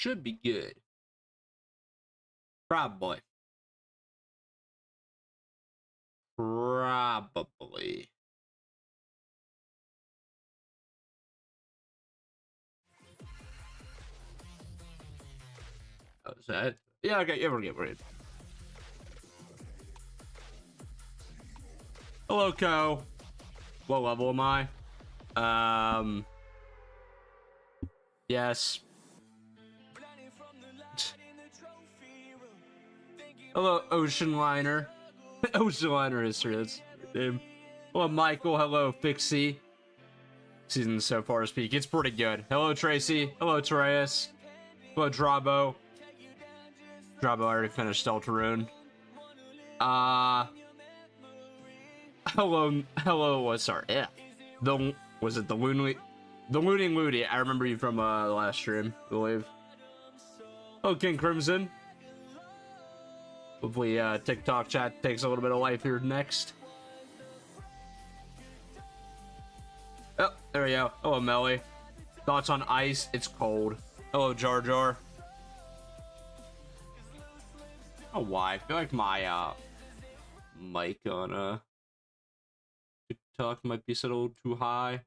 should be good. Probably. Probably. Oh, is that? Yeah, okay, yeah, we're good. Hello, Co. What level am I? Yes. Hello, Ocean Liner. Ocean Liner history, that's your name. Hello, Michael. Hello, Fixie. Season so far is peak. It's pretty good. Hello, Tracy. Hello, Tereus. Hello, Drabo. Drabo already finished Deltarune. Hello, sorry, yeah. Was it the Looning Loody? I remember you from last stream, I believe. Oh, King Crimson. Hopefully, TikTok chat takes a little bit of life here next. Oh, there we go. Hello, Melly. Thoughts on ice? It's cold. Hello, Jar Jar. Oh, why? I feel like my mic on TikTok might be set a little too high.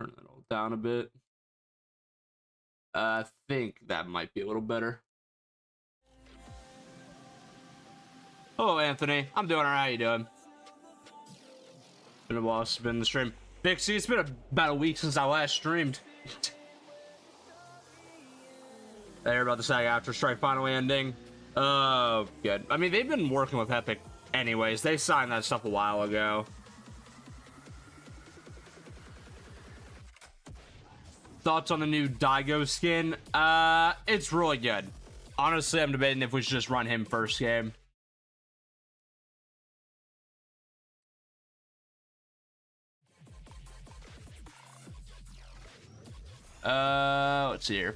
Turn that all down a bit. I think that might be a little better. Hello, Anthony. I'm doing alright. How you doing? Been a while since been in the stream. Bixie, it's been about a week since I last streamed. I hear about the SAG After Strike finally ending. Oh, good. I mean, they've been working with Epic anyways. They signed that stuff a while ago. Thoughts on the new Daigo skin? It's really good. Honestly, I'm debating if we should just run him first game. Let's see here.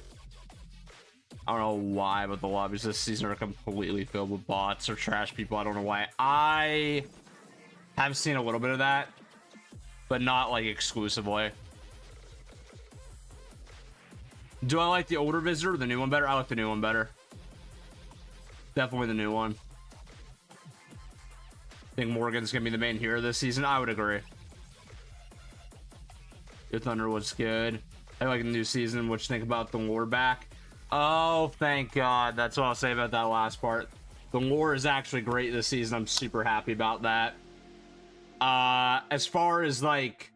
I don't know why, but the lobbies this season are completely filled with bots or trash people. I don't know why. I have seen a little bit of that, but not like exclusively. Do I like the older Visitor or the new one better? I like the new one better. Definitely the new one. Think Morgan's gonna be the main hero this season? I would agree. Your Thunder was good. I like the new season. What you think about the lore back? Oh, thank God. That's what I'll say about that last part. The lore is actually great this season. I'm super happy about that. As far as like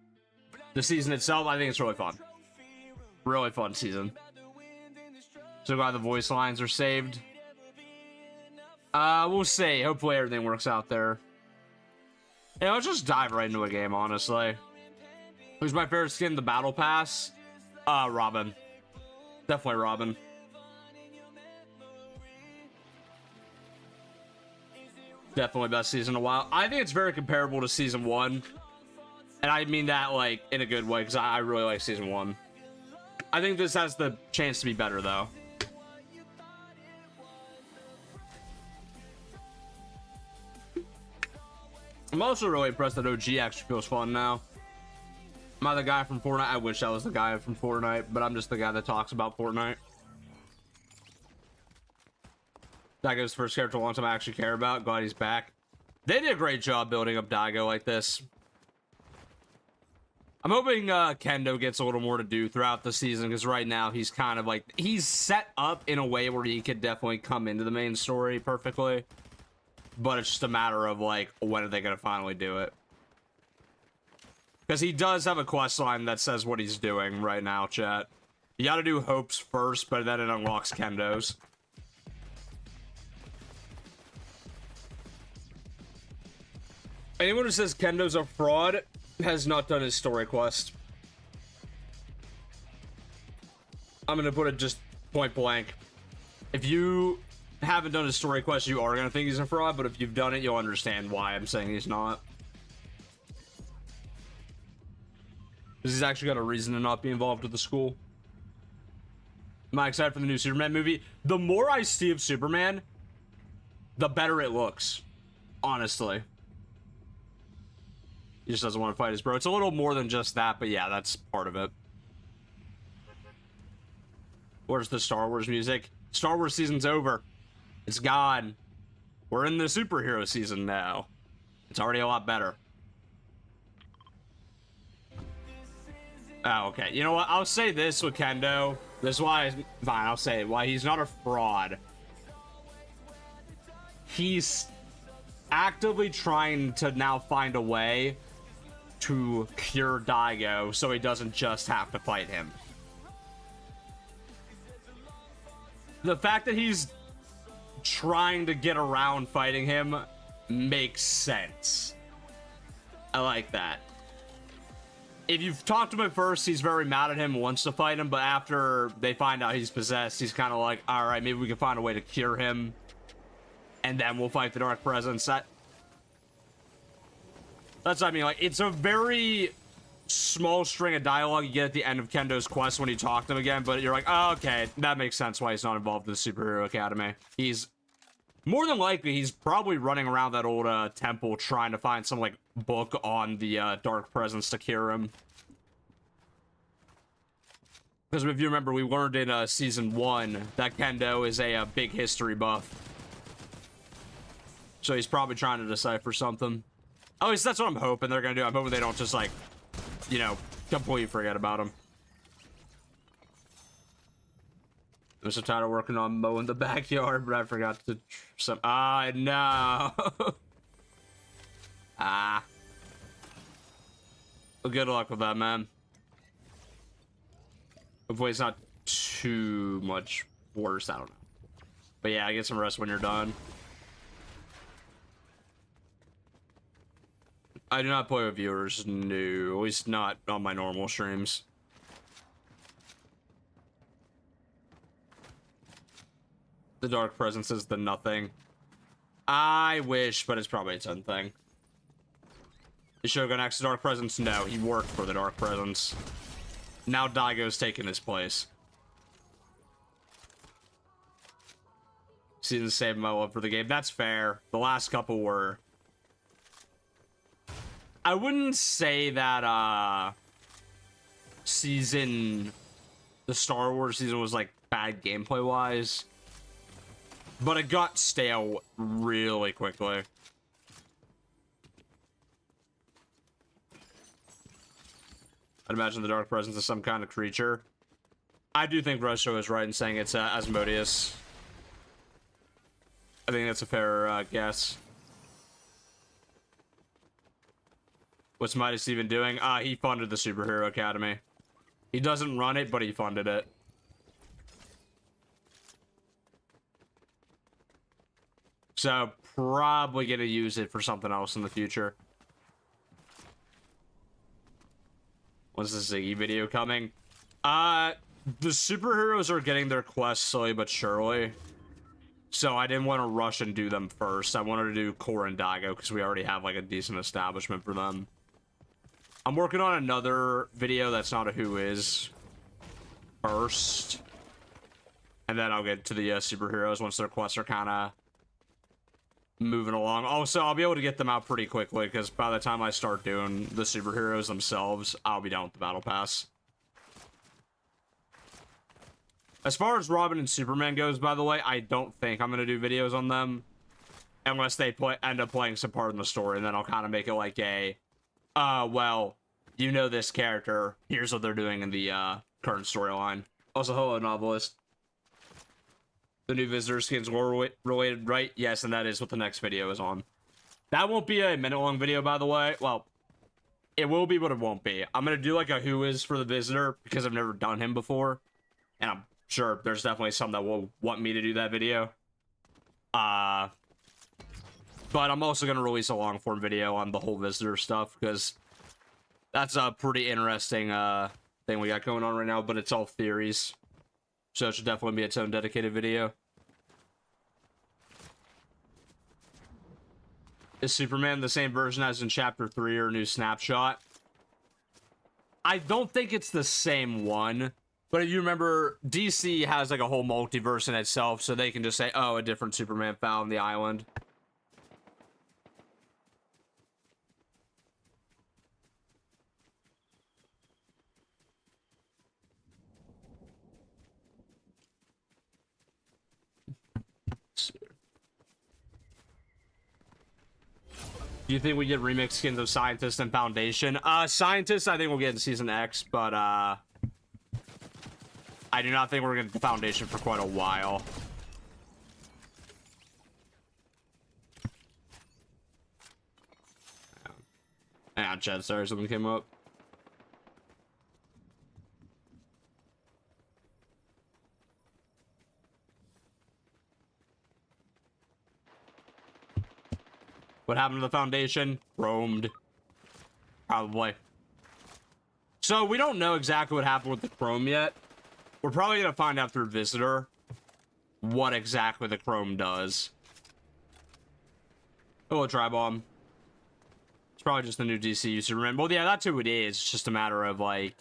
the season itself, I think it's really fun. Really fun season. So glad the voice lines are saved. We'll see. Hopefully everything works out there. Yeah, let's just dive right into a game, honestly. Who's my favorite skin? The Battle Pass? Robin. Definitely Robin. Definitely best season in a while. I think it's very comparable to season 1. And I mean that, like, in a good way, because I really like season 1. I think this has the chance to be better, though. I'm also really impressed that OG actually feels fun now. Am I the guy from Fortnite? I wish I was the guy from Fortnite, but I'm just the guy that talks about Fortnite. Daigo's first character in a long time I actually care about. Glad he's back. They did a great job building up Daigo like this. I'm hoping Kendo gets a little more to do throughout the season, because right now he's kind of like, he's set up in a way where he could definitely come into the main story perfectly. But it's just a matter of like, when are they going to finally do it? Because he does have a quest line that says what he's doing right now, chat. You gotta do Hope's first, but then it unlocks Kendo's. Anyone who says Kendo's a fraud has not done his story quest. I'm gonna put it just point blank. If you haven't done his story quest, you are gonna think he's a fraud, but if you've done it, you'll understand why I'm saying he's not. Because he's actually got a reason to not be involved with the school. Am I excited for the new Superman movie? The more I see of Superman, the better it looks. Honestly. He just doesn't want to fight his bro. It's a little more than just that, but yeah, that's part of it. Where's the Star Wars music? Star Wars season's over. It's gone. We're in the superhero season now. It's already a lot better. Oh, okay. You know what? I'll say this with Kendo. This is why, fine, I'll say it. Why he's not a fraud. He's actively trying to now find a way to cure Daigo so he doesn't just have to fight him. The fact that he's trying to get around fighting him makes sense. I like that. If you've talked to him at first, he's very mad at him, wants to fight him, but after they find out he's possessed, he's kind of like, all right, maybe we can find a way to cure him, and then we'll fight the Dark Presence. That's what I mean. Like, it's a very small string of dialogue you get at the end of Kendo's quest when you talk to him again, but you're like, oh, okay, that makes sense why he's not involved in the Superhero Academy. He's more than likely, he's probably running around that old temple trying to find some, like, book on the Dark Presence to cure him. Because if you remember, we learned in Season 1 that Kendo is a big history buff. So he's probably trying to decipher something. At least that's what I'm hoping they're going to do. I'm hoping they don't just, like, you know, completely forget about him. I'm so tired of working on mowing the backyard, but I forgot to no. Well, good luck with that, man. Hopefully it's not too much worse. I don't know. But yeah, get some rest when you're done. I do not play with viewers, no. At least not on my normal streams. The Dark Presence is the nothing. I wish, but it's probably its own thing. Is Shogun next to Dark Presence? No, he worked for the Dark Presence. Now Daigo's taking his place. Season saved my love for the game. That's fair. The last couple were... I wouldn't say that, the Star Wars season was, like, bad gameplay-wise. But it got stale really quickly. I'd imagine the Dark Presence is some kind of creature. I do think Rosho is right in saying it's Asmodeus. I think that's a fair guess. What's Midas even doing? He funded the Superhero Academy. He doesn't run it, but he funded it. So, probably gonna use it for something else in the future. When's the Ziggy video coming? The superheroes are getting their quests slowly but surely. So I didn't want to rush and do them first. I wanted to do Korra and Daigo because we already have like a decent establishment for them. I'm working on another video that's not a who is first. And then I'll get to the superheroes once their quests are kind of moving along. Also, I'll be able to get them out pretty quickly because by the time I start doing the superheroes themselves, I'll be done with the battle pass. As far as Robin and Superman goes, by the way, I don't think I'm going to do videos on them unless they end up playing some part in the story, and then I'll kind of make it like a, well, you know this character, here's what they're doing in the current storyline. Also, hello, novelist. The new visitor skins were related, right? Yes, and that is what the next video is on. That won't be a minute-long video, by the way. Well, it will be, but it won't be. I'm going to do like a who is for the visitor because I've never done him before. And I'm sure there's definitely some that will want me to do that video. But I'm also going to release a long-form video on the whole visitor stuff because that's a pretty interesting thing we got going on right now, but it's all theories. So it should definitely be its own dedicated video. Is Superman the same version as in Chapter 3 or New Snapshot? I don't think it's the same one. But if you remember, DC has like a whole multiverse in itself, so they can just say, oh, a different Superman found the island. Do you think we get remix skins of Scientist and Foundation? Scientist, I think we'll get in Season X, but, I do not think we're gonna get the Foundation for quite a while. Yeah, Chad, sorry, something came up. What happened to the Foundation? Roamed. Probably. So, we don't know exactly what happened with the Chrome yet. We're probably going to find out through Visitor what exactly the Chrome does. Oh, a Tri-Bomb. It's probably just the new DC Superman. Well, yeah, that's who it is. It's just a matter of, like,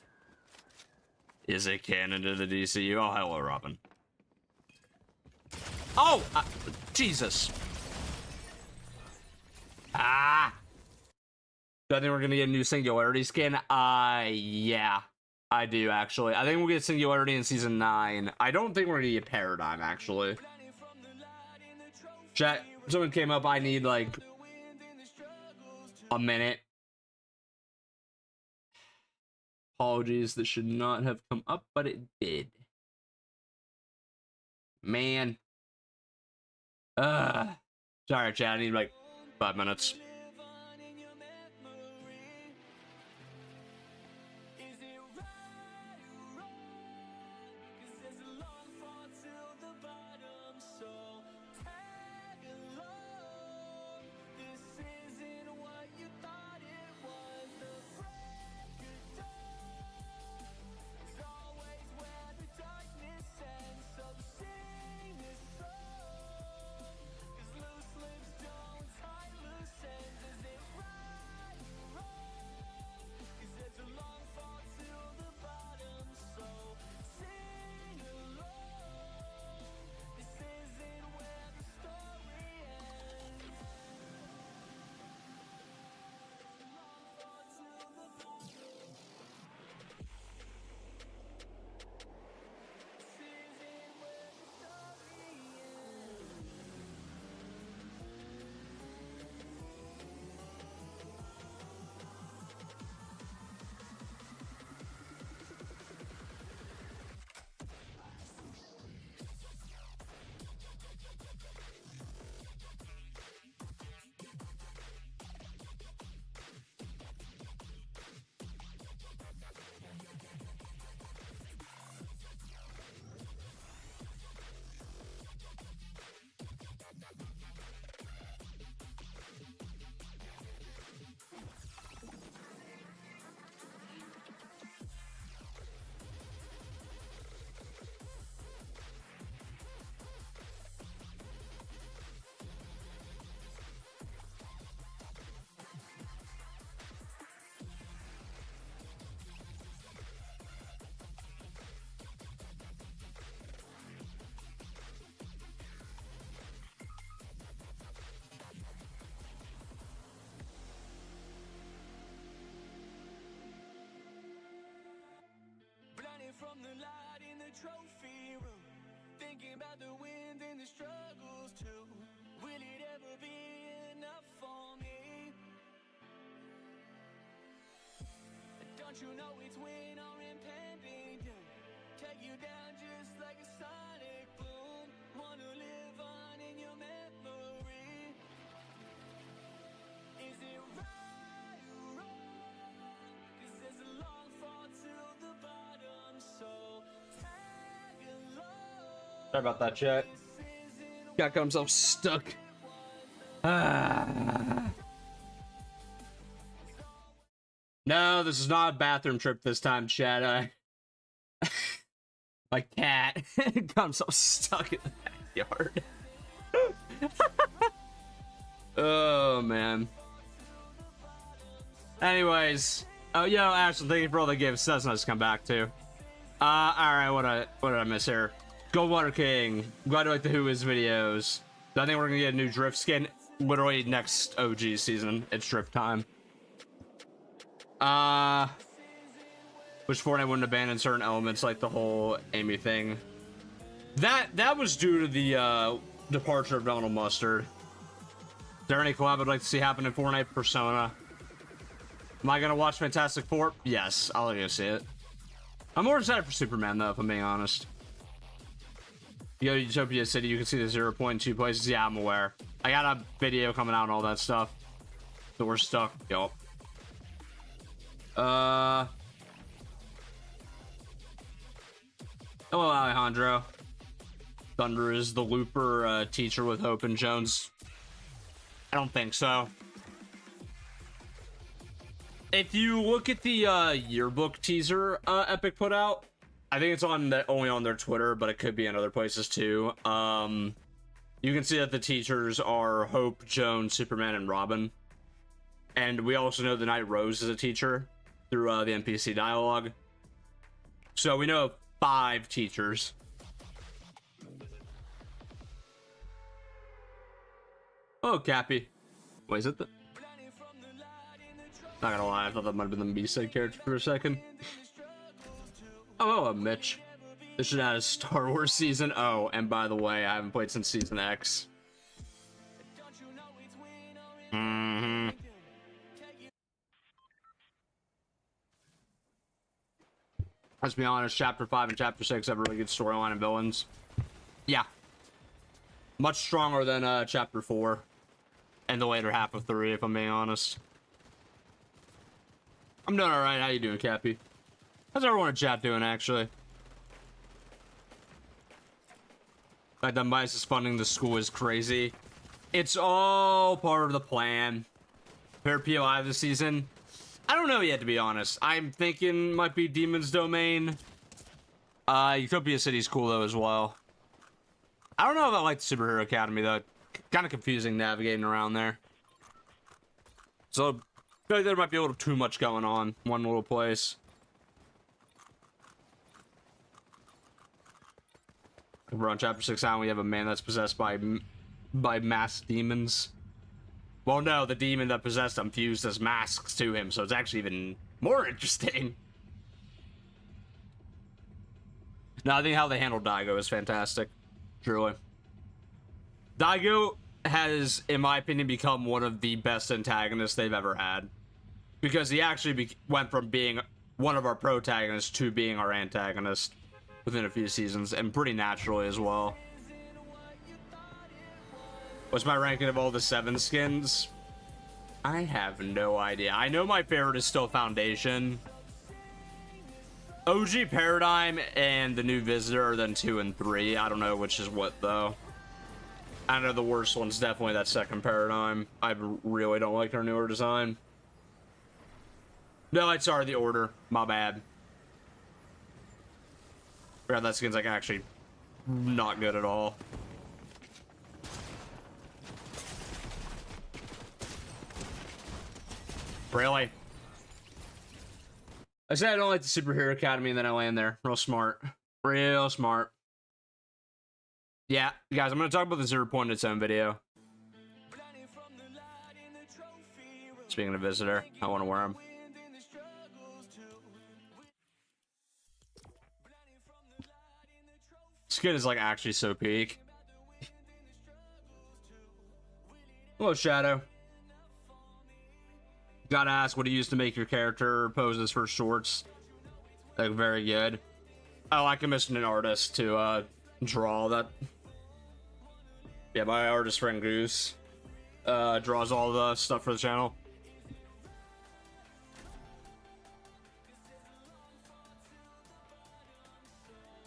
is it canon to the DCU? Oh, hello, Robin. Oh! Jesus. Ah! Do I think we're gonna get a new Singularity skin? Yeah. I do, actually. I think we'll get Singularity in Season 9. I don't think we're gonna get Paradigm, actually. Chat, someone came up, I need, like, a minute. Apologies, this should not have come up, but it did. Man. Sorry, chat, I need, like, 5 minutes. From the light in the trophy room, thinking about the wind and the struggles too. Will it ever be enough for me? Don't you know it's win or impending doom? Take you down just like a sonic boom. Wanna live on in your memory. Is it right or wrong? 'Cause there's a long fall to the bottom, so tag along. Sorry about that, chat. Got himself stuck. No, this is not a bathroom trip this time, chat. My cat got himself stuck in the backyard. Oh, man. Anyways. Oh, yo, Ashley, thank you for all the gifts. That's nice to come back to. Alright, what did I miss here? Goldwater King. Glad to like the Who Is videos. I think we're gonna get a new Drift skin literally next OG season. It's Drift time. Which Fortnite wouldn't abandon certain elements like the whole Amy thing. That was due to the departure of Donald Mustard. there any collab I'd like to see happen in Fortnite? Persona. Am I gonna watch Fantastic Four? Yes, I'll go see it. I'm more excited for Superman though, if I'm being honest. You go to Utopia City, you can see the 0.2 places. Yeah, I'm aware. I got a video coming out and all that stuff. So we're stuck. Yup. Hello, Alejandro. Thunder is the Looper teacher with Hope and Jones. I don't think so. If you look at the yearbook teaser Epic put out, I think it's on only on their Twitter, but it could be in other places too. You can see that the teachers are Hope, Jones, Superman, and Robin. And we also know the Night Rose is a teacher through the NPC dialogue. So we know 5 teachers. Oh, Cappy. Wait, is it the... Not gonna lie, I thought that might have been the B-side character for a second. Oh, Mitch. This should add a Star Wars season. Oh, and by the way, I haven't played since Season X. Mm-hmm. Let's be honest, Chapter 5 and Chapter 6 have a really good storyline and villains. Yeah. Much stronger than Chapter 4. And the later half of 3, if I'm being honest. I'm doing alright. How you doing, Cappy? How's everyone in chat doing, actually? Like, the Mice is funding the school is crazy. It's all part of the plan. Fair POI this season. I don't know yet, to be honest. I'm thinking might be Demon's Domain. Utopia City's cool, though, as well. I don't know if I like the Superhero Academy, though. Kind of confusing navigating around there. So, I feel like there might be a little too much going on. One little place. We're on Chapter 6 now. We have a man that's possessed by masked demons. Well, no, the demon that possessed him fused as masks to him, so it's actually even more interesting. No, I think how they handled Daigo is fantastic. Truly. Daigo has, in my opinion, become one of the best antagonists they've ever had. Because he actually went from being one of our protagonists to being our antagonist within a few seasons, and pretty naturally as well. What's my ranking of all the 7 skins? I have no idea. I know my favorite is still Foundation. OG Paradigm and the new Visitor are then 2 and 3. I don't know which is what, though. I know the worst one's definitely that second Paradigm. I really don't like their newer design. No, it's sorry, the Order. My bad. Yeah, that skin's like actually not good at all. Really? I said I don't like the Superhero Academy, and then I land there. Real smart. Real smart. Yeah, guys, I'm going to talk about the 0 point in its own video. Speaking of Visitor, I want to wear him. Skin is like actually so peak. Hello, Shadow. Gotta ask, what do you use to make your character poses for shorts? Like, very good. Oh, I commissioned an artist to draw that. Yeah, my artist friend Goose draws all the stuff for the channel.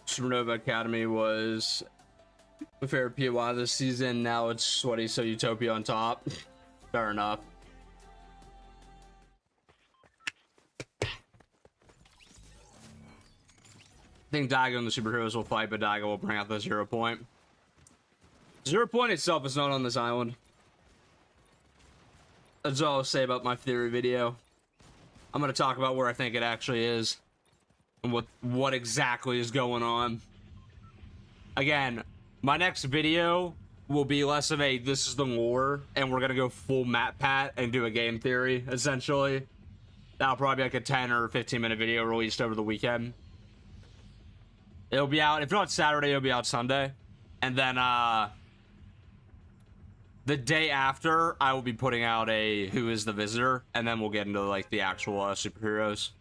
Supernova Academy was a fair POI this season. Now it's Sweaty So Utopia on top. Fair enough. I think Daigo and the superheroes will fight, but Daigo will bring out the 0 point. 0 point itself is not on this island. That's all I'll say about my theory video. I'm going to talk about where I think it actually is. And what exactly is going on. Again, my next video will be less of a this is the lore, and we're going to go full map pat and do a game theory, essentially. That'll probably be like a 10 or 15 minute video released over the weekend. It'll be out, if not Saturday, it'll be out Sunday. And then, The day after, I will be putting out a Who is the Visitor, and then we'll get into like the actual superheroes.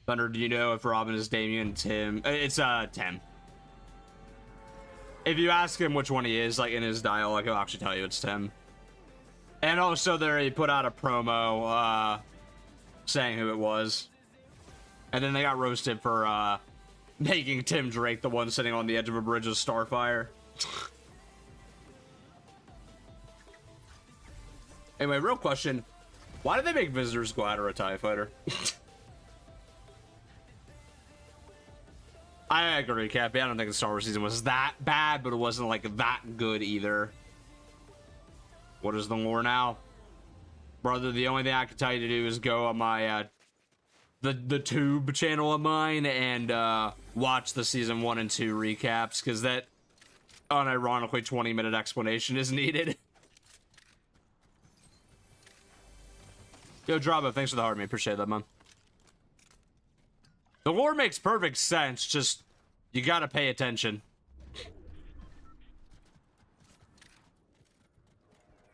Thunder, do you know if Robin is Damien, Tim? It's Tim. If you ask him which one he is, like in his dialogue, he'll actually tell you it's Tim. And also, he put out a promo saying who it was, and then they got roasted for making Tim Drake the one sitting on the edge of a bridge with Starfire. Anyway, real question: why did they make Visitors go after a TIE fighter? I agree, Cappy. I don't think the Star Wars season was that bad, but it wasn't like that good either. What is the lore now? Brother, the only thing I can tell you to do is go on my the tube channel of mine and watch the season 1 and 2 recaps, because that unironically 20-minute explanation is needed. Yo, Drabo, thanks for the heart, man. Appreciate that, man. The lore makes perfect sense, just you gotta pay attention.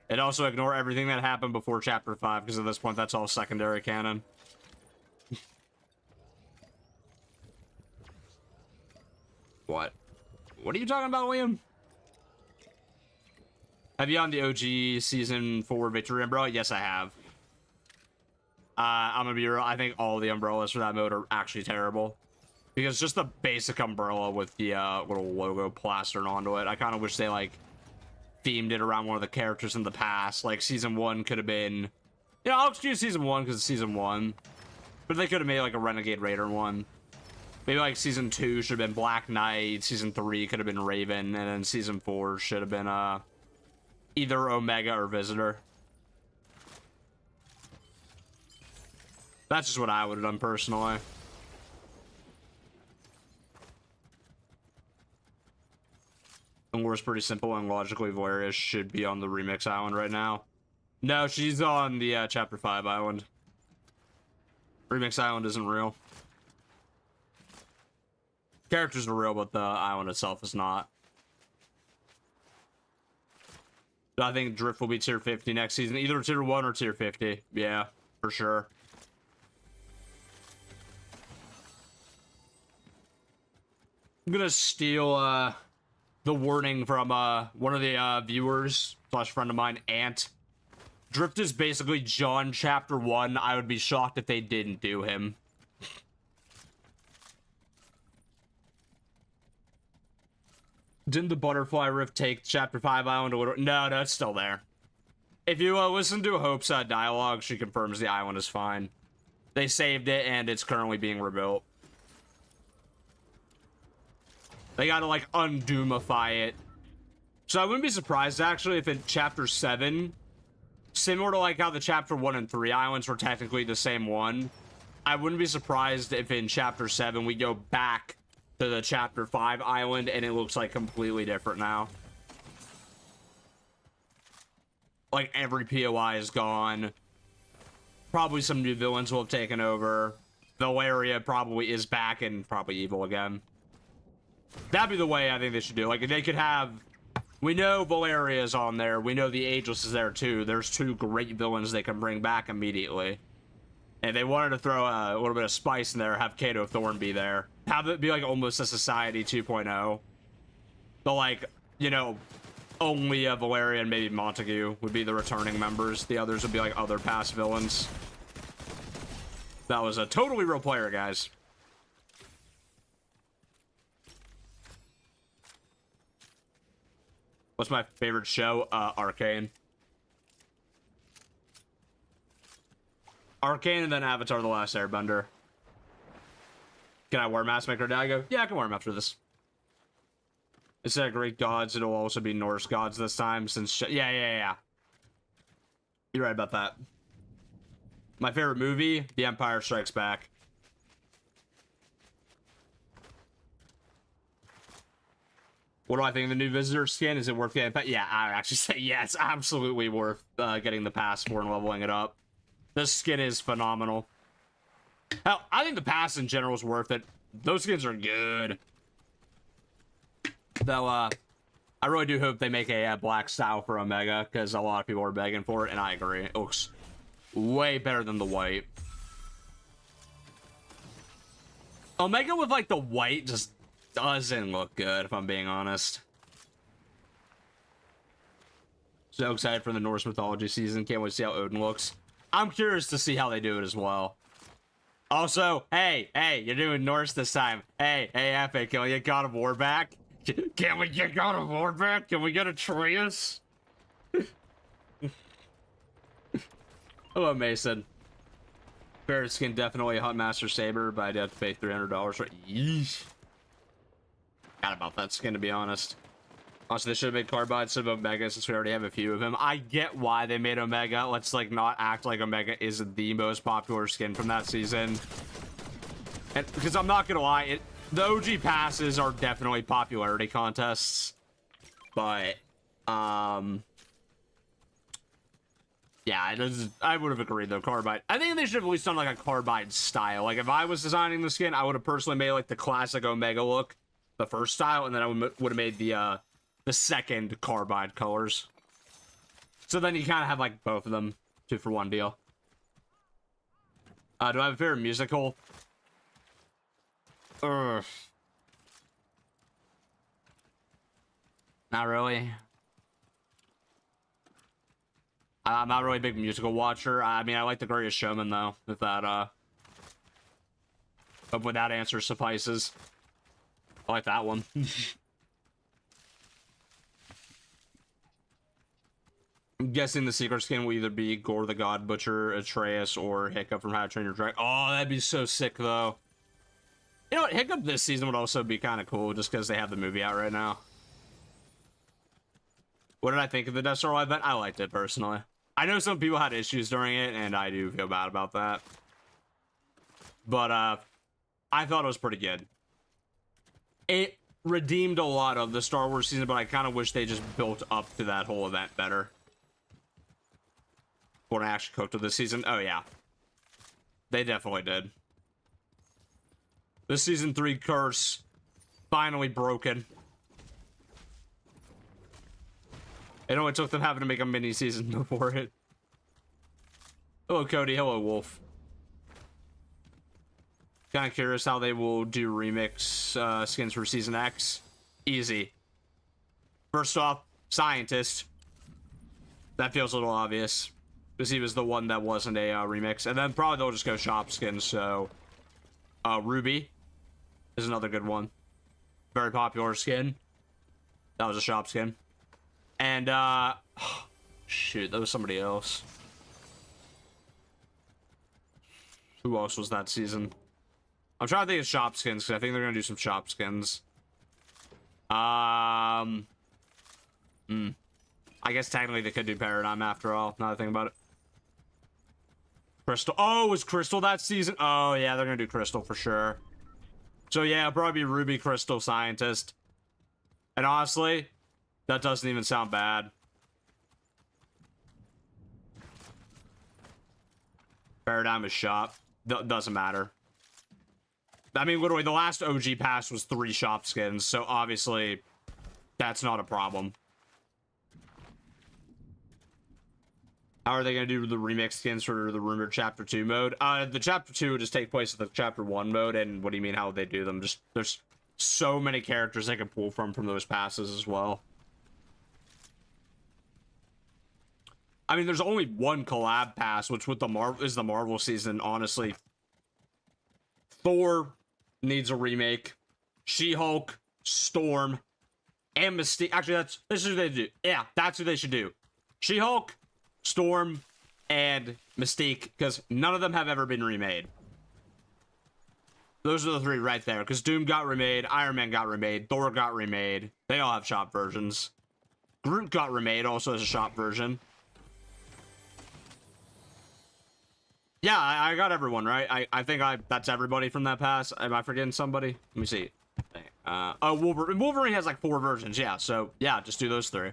And also ignore everything that happened before Chapter 5, because at this point, that's all secondary canon. What? What are you talking about, William? Have you on the OG Season 4 Victory Umbrella? Yes, I have. I'm gonna be real, I think all the umbrellas for that mode are actually terrible. Because just the basic umbrella with the little logo plastered onto it, I kind of wish they, like, themed it around one of the characters in the past. Like, Season 1 could have been... You know, I'll excuse Season 1 because it's Season 1. But they could have made, like, a Renegade Raider one. Maybe, like, Season 2 should have been Black Knight, Season 3 could have been Raven, and then Season 4 should have been, either Omega or Visitor. That's just what I would have done, personally. The lore's pretty simple, and logically Valeria should be on the Remix Island right now. No, she's on the Chapter 5 island. Remix Island isn't real. Characters are real, but the island itself is not. I think Drift will be tier 50 next season. Either tier 1 or tier 50. Yeah, for sure. I'm gonna steal the warning from one of the viewers / friend of mine, Ant. Drift is basically John Chapter 1. I would be shocked if they didn't do him. Didn't the Butterfly Rift take Chapter 5 Island a little? No, it's still there. If you listen to Hope's dialogue, she confirms the island is fine. They saved it, and it's currently being rebuilt. They gotta, like, undoomify it. So I wouldn't be surprised, actually, if in Chapter 7, similar to, like, how the Chapter 1 and 3 islands were technically the same one, I wouldn't be surprised if in Chapter 7 we go back to the Chapter 5 island and it looks, like, completely different now. Like, every POI is gone. Probably some new villains will have taken over. Valeria probably is back and probably evil again. That'd be the way I think they should do. Like, if they could have... We know Valeria's on there. We know the Ageless is there, too. There's 2 great villains they can bring back immediately. And they wanted to throw a little bit of spice in there, have Kato Thorn be there. Have it be, like, almost a Society 2.0. But, like, you know, only Valeria and maybe Montague would be the returning members. The others would be, like, other past villains. That was a totally real player, guys. What's my favorite show? Arcane. Arcane and then Avatar: The Last Airbender. Can I wear Massmaker Dago? Yeah, I can wear him after this. Instead of Greek gods, it'll also be Norse gods this time, since... Yeah. You're right about that. My favorite movie? The Empire Strikes Back. What do I think of the new Visitor skin? Is it worth getting? Yeah, I would actually say yeah, it's absolutely worth getting the pass for and leveling it up. This skin is phenomenal. Hell, I think the pass in general is worth it. Those skins are good. Though, I really do hope they make a black style for Omega, because a lot of people are begging for it, and I agree. It looks way better than the white. Omega with, like, the white just doesn't look good, if I'm being honest. So excited for the Norse mythology season. Can't wait to see how Odin looks. I'm curious to see how they do it as well. Also, hey, you're doing Norse this time. Hey, Epic, can we get God of War back? Can we get God of War back? Can we get Atreus? Hello, Mason. Fair skin, definitely a Huntmaster Saber, but I'd have to pay $300 for it. Yeesh. Forgot about that skin, to be honest. Also, they should have made Carbide instead of Omega, since we already have a few of them. I get why they made Omega. Let's, like, not act like Omega is the most popular skin from that season. And because I'm not gonna lie, the OG passes are definitely popularity contests. But, yeah, I would have agreed, though, Carbide. I think they should have at least done, like, a Carbide style. Like, if I was designing the skin, I would have personally made, like, the classic Omega look, the first style, and then I would have made the second Carbide colors. So then you kind of have, like, both of them. 2-for-1 deal. Do I have a favorite musical? Not really. I'm not really a big musical watcher. I mean, I like The Greatest Showman, though. If that, hopefully that answer suffices. I like that one. I'm guessing the secret skin will either be Gore the God Butcher, Atreus, or Hiccup from How to Train Your Dragon. Oh, that'd be so sick, though. You know what? Hiccup this season would also be kind of cool, just because they have the movie out right now. What did I think of the Death Star live event? I liked it, personally. I know some people had issues during it, and I do feel bad about that. But, I thought it was pretty good. It redeemed a lot of the Star Wars season, but I kind of wish they just built up to that whole event better. When I actually cooked with this season. Oh, yeah. They definitely did. The Season 3 curse finally broken. It only took them having to make a mini season before it. Hello, Cody. Hello, Wolf. Kind of curious how they will do remix skins for Season X. Easy. First off, Scientist. That feels a little obvious, because he was the one that wasn't a remix. And then probably they'll just go shop skins, so... Ruby is another good one. Very popular skin. That was a shop skin. And, shoot, that was somebody else. Who else was that season? I'm trying to think of shop skins, because I think they're going to do some shop skins. I guess technically they could do Paradigm after all, now that I think about it. Crystal. Oh, was Crystal that season? Oh, yeah, they're going to do Crystal for sure. So, yeah, it'll probably be Ruby, Crystal, Scientist. And honestly, that doesn't even sound bad. Paradigm is shop. Doesn't matter. I mean, literally, the last OG pass was 3 shop skins, so obviously, that's not a problem. How are they going to do the remix skins for the Rumored Chapter 2 mode? The Chapter 2 would just take place at the Chapter 1 mode, and what do you mean how would they do them? Just, there's so many characters they can pull from those passes as well. I mean, there's only one collab pass, which with the is the Marvel season, honestly. Thor needs a remake. She-Hulk, Storm, and Mystique. Actually, this is what they do. Yeah, that's what they should do. She-Hulk, Storm, and Mystique, because none of them have ever been remade. Those are the 3 right there, because Doom got remade, Iron Man got remade, Thor got remade. They all have shop versions. Groot got remade, also as a shop version. Yeah, I got everyone, right? I think that's everybody from that pass. Am I forgetting somebody? Let me see. Oh, Wolverine. Wolverine has like 4 versions, yeah. So, yeah, just do those 3.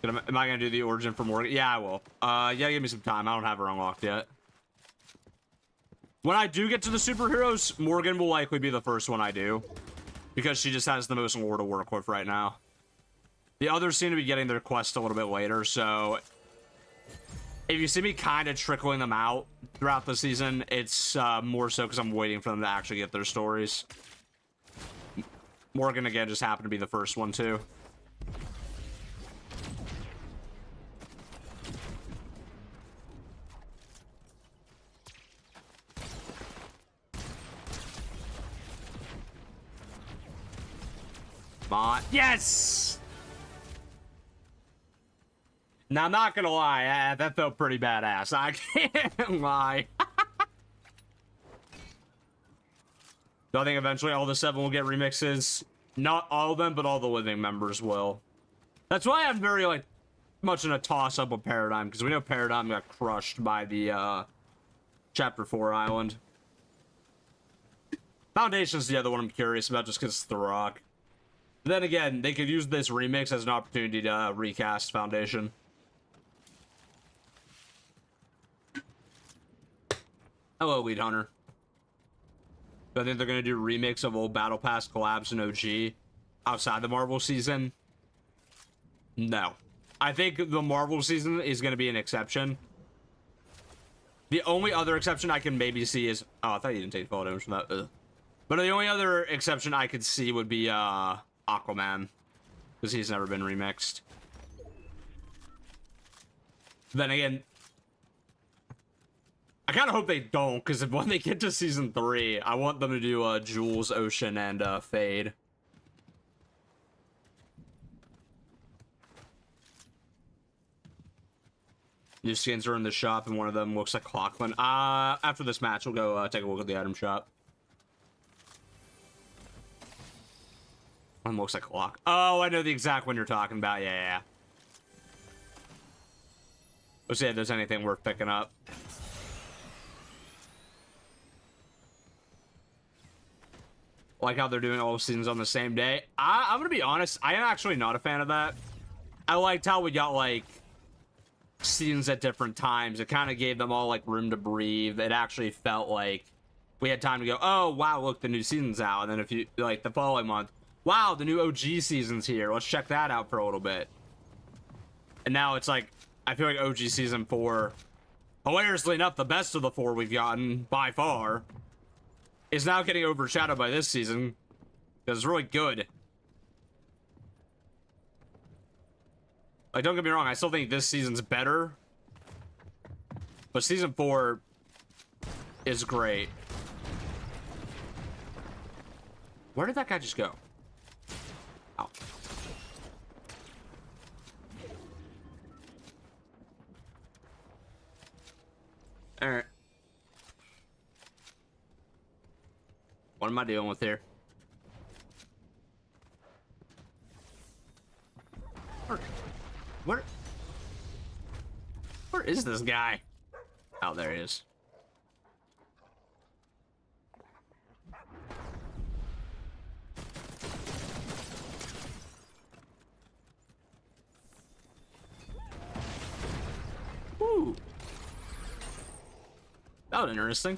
Am I going to do the origin for Morgan? Yeah, I will. Yeah, give me some time. I don't have her unlocked yet. When I do get to the superheroes, Morgan will likely be the first one I do. because she just has the most lore to work with right now. The others seem to be getting their quest a little bit later, so if you see me kind of trickling them out throughout the season, it's more so because I'm waiting for them to actually get their stories. Morgan, again, just happened to be the first one, too. Come on. Yes! Now, I'm not gonna lie, that felt pretty badass. I can't lie. Do I think eventually all the 7 will get remixes? Not all of them, but all the living members will. That's why I'm very, like, much in a toss-up with Paradigm, because we know Paradigm got crushed by the, Chapter 4 island. Foundation's the other one I'm curious about, just because it's The Rock. But then again, they could use this remix as an opportunity to recast Foundation. Hello, Lead Hunter. Do I think they're going to do a remix of old Battle Pass collabs in OG outside the Marvel season? No. I think the Marvel season is going to be an exception. The only other exception I can maybe see is... Oh, I thought you didn't take photo damage from that. Ugh. But the only other exception I could see would be Aquaman. Because he's never been remixed. Then again... I kind of hope they don't, because when they get to Season 3, I want them to do Jules, Ocean, and Fade. New skins are in the shop, and one of them looks like Clockman. After this match, we'll go take a look at the item shop. One looks like Clock. Oh, I know the exact one you're talking about. Yeah. Let's see if there's anything worth picking up. Like how they're doing all the seasons on the same day. I'm gonna be honest, I am actually not a fan of that. I liked how we got, like, seasons at different times. It kind of gave them all, like, room to breathe. It actually felt like we had time to go, oh, wow, look, the new season's out. And then if you, like, the following month, wow, the new OG season's here. Let's check that out for a little bit. And now it's like, I feel like OG Season 4, hilariously enough, the best of the 4 we've gotten, by far, is now getting overshadowed by this season, because it's really good. Like, don't get me wrong, I still think this season's better, but Season 4 is great. Where did that guy just go? Ow. Alright. What am I dealing with here? Where is this guy? Oh, there he is. Woo. That was interesting.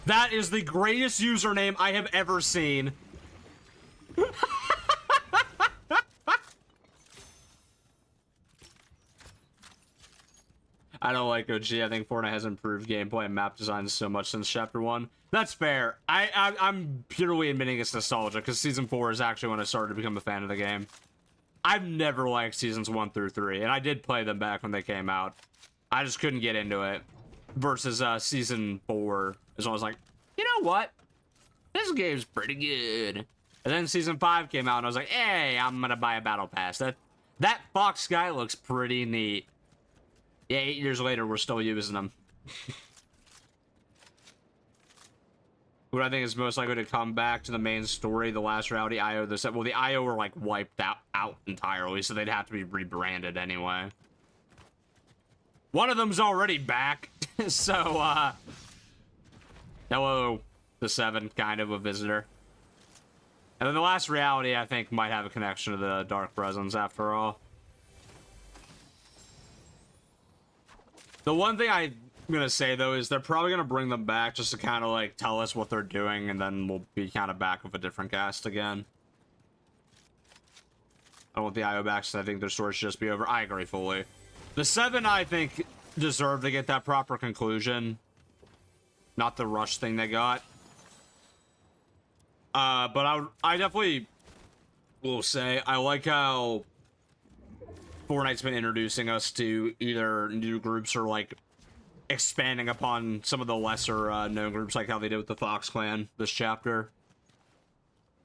That is the greatest username I have ever seen. I don't like OG. I think Fortnite has improved gameplay and map design so much since Chapter 1. That's fair. I'm purely admitting it's nostalgia, because Season 4 is actually when I started to become a fan of the game. I've never liked Seasons 1 through 3, and I did play them back when they came out. I just couldn't get into it. Versus Season 4 is always like, you know what? This game's pretty good. And then Season 5 came out, and I was like, hey, I'm gonna buy a Battle Pass. That Fox Sky looks pretty neat. Yeah, 8 years later, we're still using them. What I think is most likely to come back to the main story, the last reality IO, well, the IO were, like, wiped out entirely, so they'd have to be rebranded anyway. One of them's already back, so, hello, the 7, kind of a visitor. And then the last reality, I think, might have a connection to the Dark Presence, after all. The one thing I gonna say though is they're probably gonna bring them back just to kind of like tell us what they're doing, and then we'll be kind of back with a different cast again. I don't want the IO back, so I think their story should just be over. I agree fully. The 7, I think, deserve to get that proper conclusion, not the rush thing they got. But I definitely will say I like how Fortnite's been introducing us to either new groups or like expanding upon some of the lesser known groups, like how they did with the Fox Clan this chapter.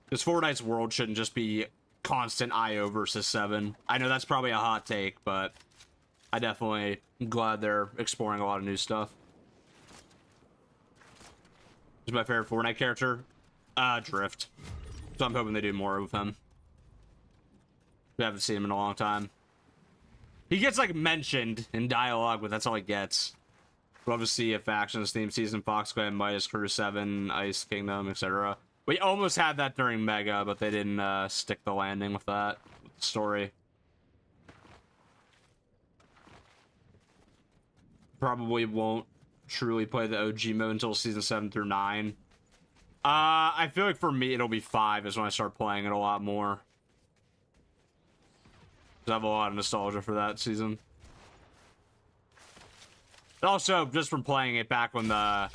Because Fortnite's world shouldn't just be constant IO versus 7. I know that's probably a hot take, but I definitely am glad they're exploring a lot of new stuff. Who's my favorite Fortnite character? Drift. So I'm hoping they do more with him. We haven't seen him in a long time. He gets like mentioned in dialogue, but that's all he gets. We'll have to see if Factions, Theme Season, Fox Clan, Midas, Crew 7, Ice Kingdom, etc. We almost had that during Mega, but they didn't stick the landing with that story. Probably won't truly play the OG mode until Season 7 through 9. I feel like for me, it'll be 5 is when I start playing it a lot more. I have a lot of nostalgia for that season. And also, just from playing it back when the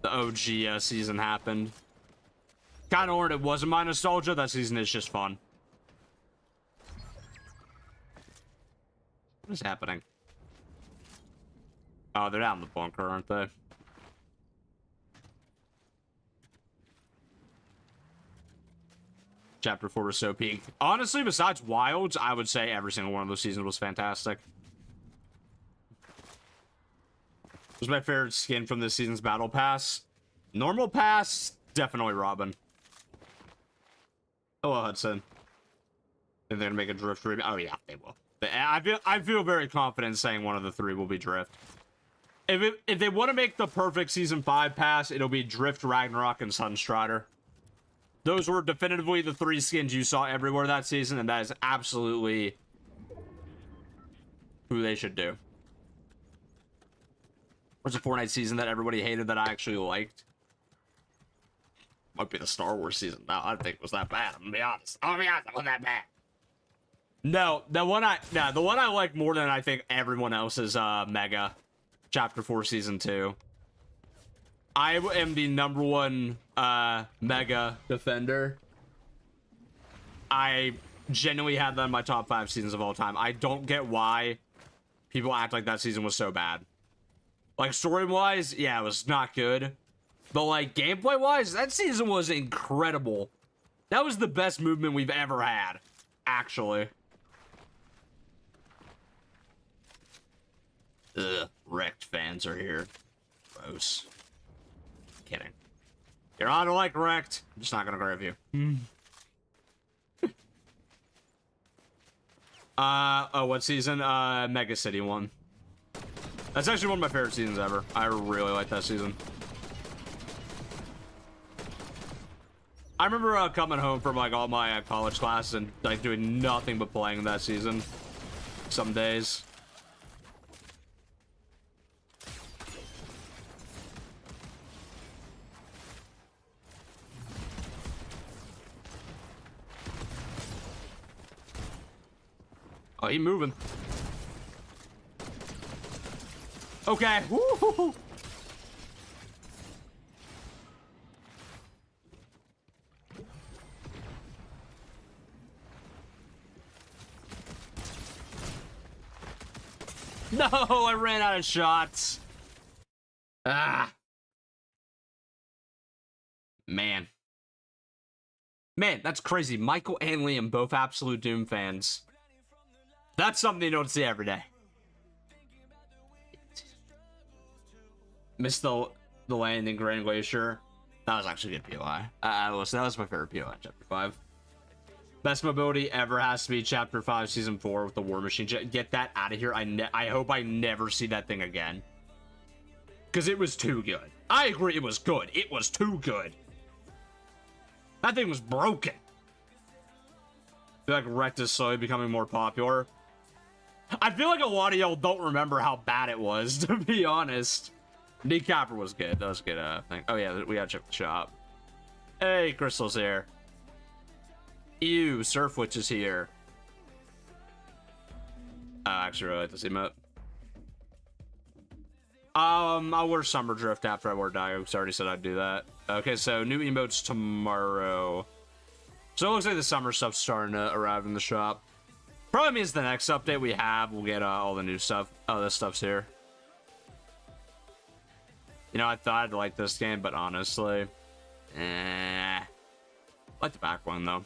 OG season happened. Kind of learned it wasn't my nostalgia. That season is just fun. What is happening? Oh, they're down in the bunker, aren't they? Chapter 4 was so peak. Honestly, besides Wilds, I would say every single one of those seasons was fantastic. What was my favorite skin from this season's Battle Pass? Normal Pass, definitely Robin. Hello, Hudson. Think they're gonna make a Drift remake? Oh yeah, they will. I feel very confident saying one of the 3 will be Drift. If they want to make the perfect Season 5 pass, it'll be Drift, Ragnarok, and Sunstrider. Those were definitively the 3 skins you saw everywhere that season, and that is absolutely who they should do. What's a Fortnite season that everybody hated that I actually liked? Might be the Star Wars season. No, I don't think it was that bad. I'm gonna be honest. It wasn't that bad. No, the one I like more than I think everyone else is Mega. Chapter 4 Season 2. I am the #1 Mega defender. I genuinely have that in my top 5 seasons of all time. I don't get why people act like that season was so bad. Like, story-wise, yeah, it was not good. But, like, gameplay-wise, that season was incredible. That was the best movement we've ever had, actually. Ugh, Wrecked fans are here. Gross. Kidding. You're on to like Wrecked. I'm just not gonna grab you. Oh, what season? Mega City 1. That's actually one of my favorite seasons ever. I really like that season. I remember coming home from like all my college classes and like doing nothing but playing that season. Some days. Oh, he moving. Okay. Woo-hoo-hoo. No, I ran out of shots. Ah. Man. Man, that's crazy. Michael and Liam, both Absolute Doom fans. That's something you don't see every day. Missed the landing Grand Glacier. That was actually a good POI. That was my favorite POI in Chapter 5. Best mobility ever has to be Chapter 5, Season 4 with the War Machine. Get that out of here. I hope I never see that thing again. Because it was too good. I agree, it was good. It was too good. That thing was broken. I feel like Wrecked is slowly becoming more popular. I feel like a lot of y'all don't remember how bad it was, to be honest. Decapper was good. That was a good thing. Oh yeah, we gotta check the shop. Hey, Crystal's here. Ew, Surf Witch is here. I actually really like this emote. I'll wear Summer Drift after I wear Dio, because I already said I'd do that. Okay, so new emotes tomorrow. So it looks like the summer stuff's starting to arrive in the shop. Probably means the next update we have, we'll get all the new stuff. Oh, this stuff's here. You know, I thought I'd like this game, but honestly, I like the back one, though.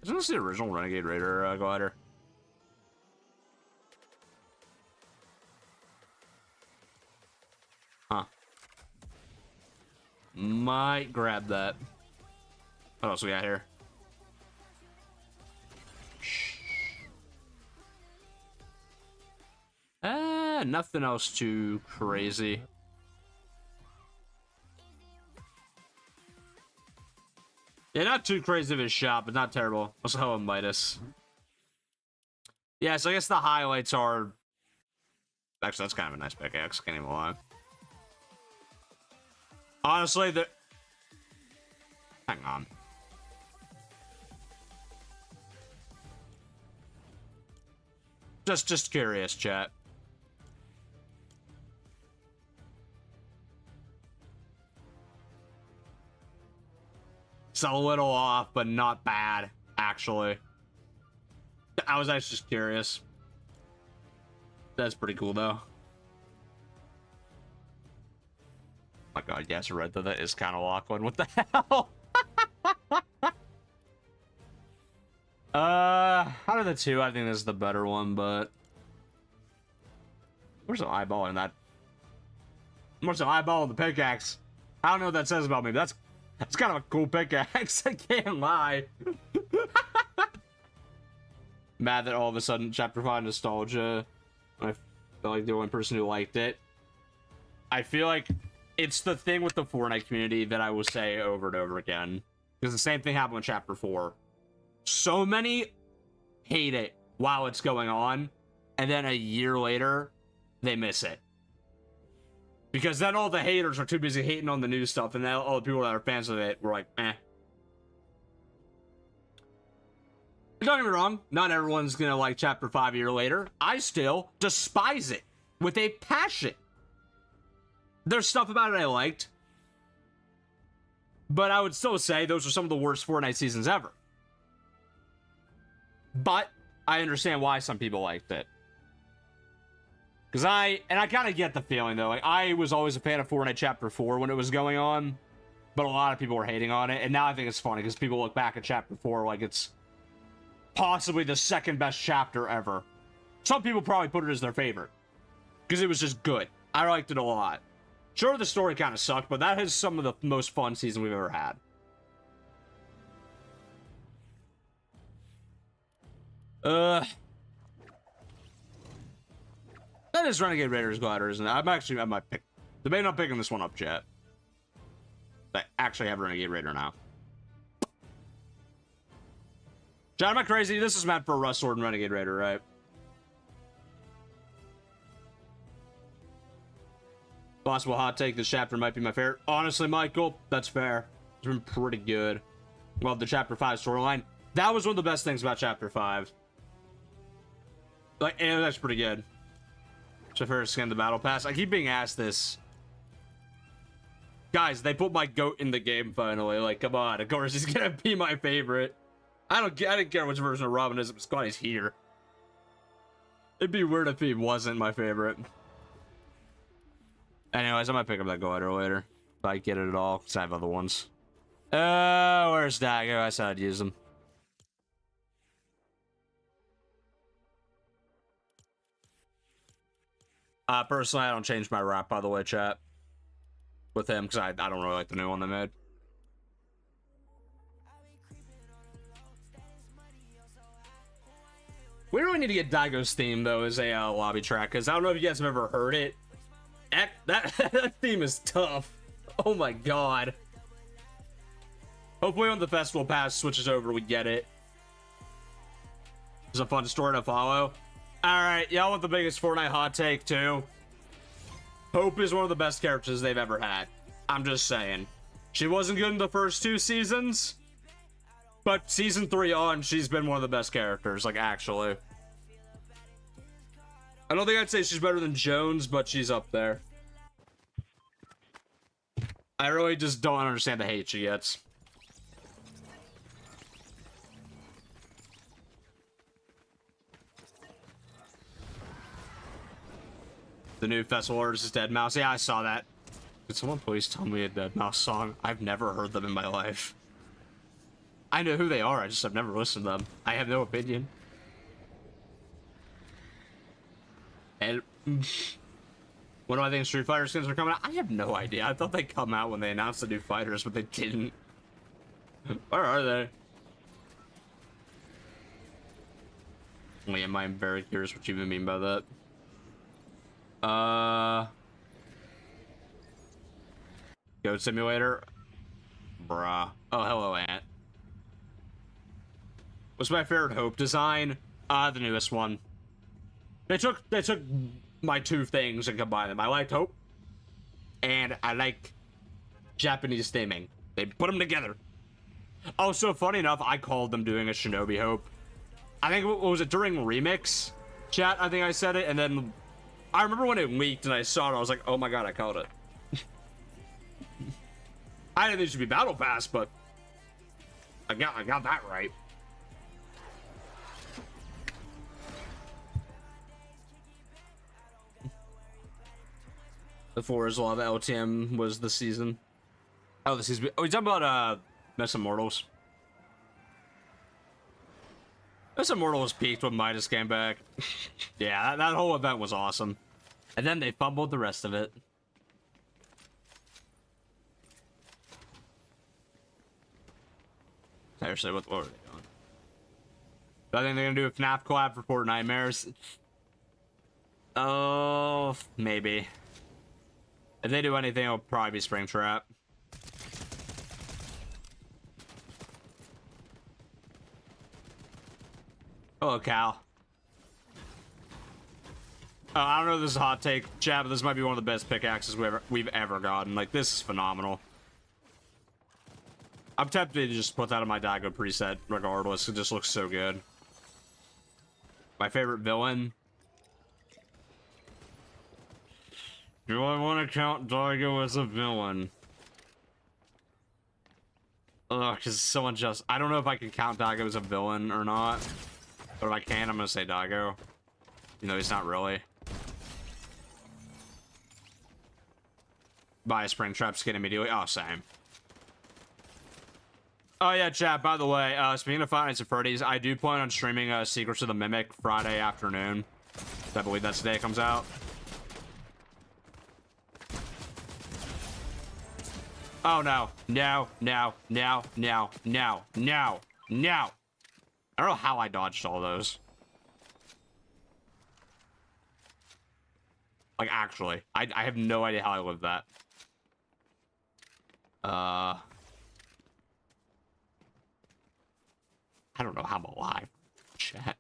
Isn't this the original Renegade Raider glider? Huh. Might grab that. What else we got here? Nothing else too crazy. Yeah, not too crazy of a shop, but not terrible. Also, Midas. Yeah, so I guess the highlights are... Actually, that's kind of a nice pickaxe. Can't even lie. Honestly, the... Hang on. Just curious, chat. It's a little off, but not bad, actually. I was actually just curious. That's pretty cool, though. My god, yes, Red, though, that is kind of Lachlan. What the hell? Out of the two, I think this is the better one, but... Where's the eyeball in that? Where's the eyeball in the pickaxe? I don't know what that says about me, but that's kind of a cool pickaxe, I can't lie. Mad that all of a sudden Chapter 5 nostalgia. I feel like the only person who liked it. I feel like it's the thing with the Fortnite community that I will say over and over again. Because the same thing happened with Chapter 4. So many hate it while it's going on, and then a year later, they miss it. Because then all the haters are too busy hating on the new stuff, and then all the people that are fans of it were like, eh. Don't get me wrong, not everyone's gonna like Chapter 5 a year later. I still despise it with a passion. There's stuff about it I liked, but I would still say those are some of the worst Fortnite seasons ever. But I understand why some people liked it. Because I kind of get the feeling, though. Like, I was always a fan of Fortnite Chapter 4 when it was going on, but a lot of people were hating on it, and now I think it's funny because people look back at Chapter 4 like it's possibly the second best chapter ever. Some people probably put it as their favorite because it was just good. I liked it a lot. Sure, the story kind of sucked, but that is some of the most fun season we've ever had. That is Renegade Raiders glider, isn't it? I might pick. Debating on picking this one up, chat. I actually have Renegade Raider now. Chat, am I crazy? This is meant for Rust Sword and Renegade Raider, right? Possible hot take, this chapter might be my favorite. Honestly, Michael, that's fair. It's been pretty good. Love the Chapter 5 storyline. That was one of the best things about Chapter 5. Like, and that's pretty good. So first skin the battle pass. I keep being asked this. Guys, they put my goat in the game finally. Like, come on. Of course he's gonna be my favorite. I didn't care which version of Robin is. I'm just glad he's here. It'd be weird if he wasn't my favorite. Anyways, I might pick up that glider later. If I get it at all, because I have other ones. Where's Dagger? I said I'd use them. Personally, I don't change my rap, by the way, chat. With him, because I don't really like the new one they made. We really need to get Daigo's theme, though, as a lobby track, because I don't know if you guys have ever heard it. That theme is tough. Oh my god. Hopefully when the festival pass switches over, we get it. It's a fun story to follow. Alright, y'all want the biggest Fortnite hot take, too? Hope is one of the best characters they've ever had. I'm just saying. She wasn't good in the first 2 seasons, but season 3 on, she's been one of the best characters, like, actually. I don't think I'd say she's better than Jones, but she's up there. I really just don't understand the hate she gets. The new festival artist is Deadmau5. Yeah, I saw that. Could someone please tell me a Deadmau5 song? I've never heard them in my life. I know who they are, I've never listened to them. I have no opinion. And when do I think Street Fighter skins are coming out? I have no idea. I thought they'd come out when they announced the new fighters, but they didn't. Where are they? Liam, I'm very curious what you even mean by that. Goat Simulator? Bruh. Oh, hello, Ant. What's my favorite Hope design? The newest one. They took my 2 things and combined them. I liked Hope, and I like Japanese theming. They put them together. Also, funny enough, I called them doing a Shinobi Hope. I think, what was it, during Remix chat? I think I said it, and then I remember when it leaked and I saw it, I was like, oh my god, I called it. I didn't think it should be Battle Pass, but I got that right. The Forest Lava LTM was the season. Oh, the season. Oh, we talking about Miss Immortals. Miss Immortals peaked when Midas came back. Yeah, that whole event was awesome. And then they fumbled the rest of it. Seriously, what are they doing? I think they're gonna do a FNAF collab for Fortnitemares. Oh, maybe. If they do anything, it'll probably be Springtrap. Hello, Cal. I don't know if this is a hot take, chat, but this might be one of the best pickaxes we've ever gotten. Like, this is phenomenal. I'm tempted to just put that on my Daigo preset, regardless. It just looks so good. My favorite villain. Do I want to count Daigo as a villain? Ugh, because someone just... I don't know if I can count Daigo as a villain or not. But if I can, I'm going to say Daigo. You know, he's not really. Buy a Springtrap skin immediately. Oh, same. Oh, yeah, chat, by the way, speaking of Five Nights at Freddy's, I do plan on streaming Secrets of the Mimic Friday afternoon. I believe that's the day it comes out. Oh, no. No, no, no, no, no, no, no. I don't know how I dodged all those. Like, actually. I have no idea how I lived that. I don't know how I'm alive. Chat.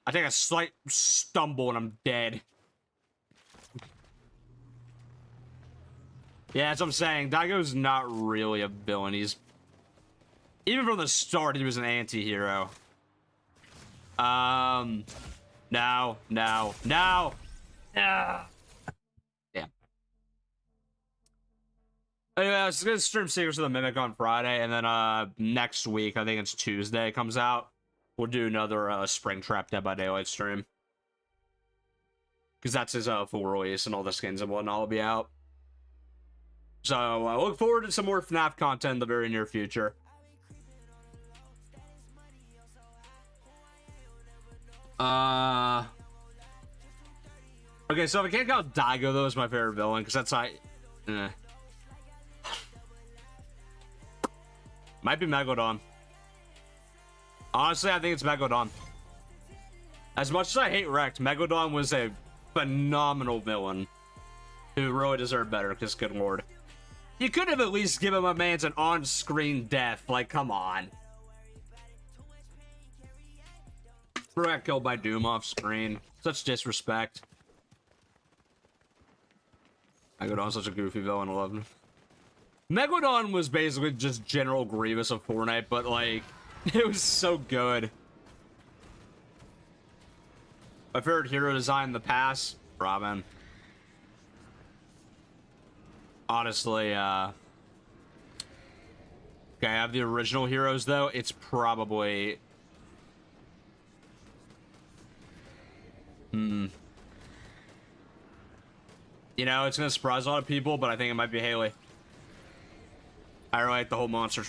I take a slight stumble and I'm dead. Yeah, that's what I'm saying. Daigo's not really a villain. He's... Even from the start, he was an anti-hero. No. No. No. No! Damn. Anyway, I was gonna stream Secrets of the Mimic on Friday, and then, next week, I think it's Tuesday, comes out. We'll do another, Springtrap Dead by Daylight stream. Because that's his, full release, and all the skins and whatnot will be out. So, I look forward to some more FNAF content in the very near future. Okay, so if I can't count Daigo, though, as my favorite villain, because that's Might be Megalodon. Honestly, I think it's Megalodon. As much as I hate Wrecked, Megalodon was a phenomenal villain who really deserved better, because good lord. You could have at least given my man's an on-screen death. Like, come on. Bro got killed by Doom off screen. Such disrespect. Megalodon's such a goofy villain, I love him. Megalodon was basically just General Grievous of Fortnite, but like, it was so good. My favorite hero design in the past, Robin. Honestly, okay, I have the original heroes though. It's probably you know, it's gonna surprise a lot of people, but I think it might be Haley. I really like the whole monster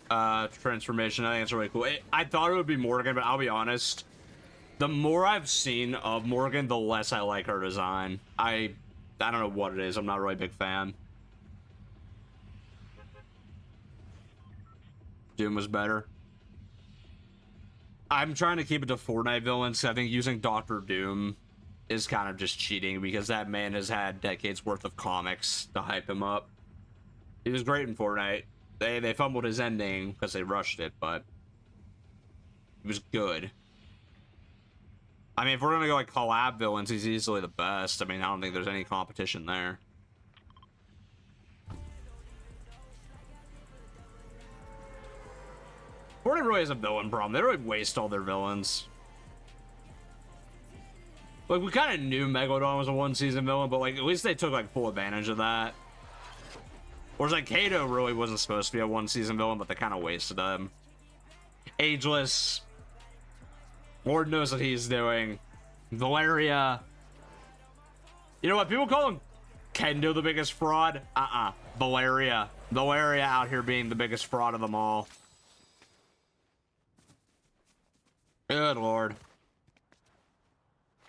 transformation. I think it's really cool. I thought it would be Morgan, but I'll be honest. The more I've seen of Morgan, the less I like her design. I don't know what it is. I'm not really a big fan. Doom was better. I'm trying to keep it to Fortnite villains. I think using Dr. Doom is kind of just cheating because that man has had decades worth of comics to hype him up. He was great in Fortnite. They fumbled his ending because they rushed it, but he was good. I mean, if we're gonna go like collab villains, he's easily the best. I mean, I don't think there's any competition there. Fortnite really has a villain problem. They really waste all their villains. Like, we kind of knew Megalodon was a one-season villain, but like, at least they took like full advantage of that. Whereas like Kato really wasn't supposed to be a one-season villain, but they kind of wasted him. Ageless. Lord knows what he's doing. Valeria. You know what? People call him Kendo the biggest fraud. Valeria. Valeria out here being the biggest fraud of them all. Good lord.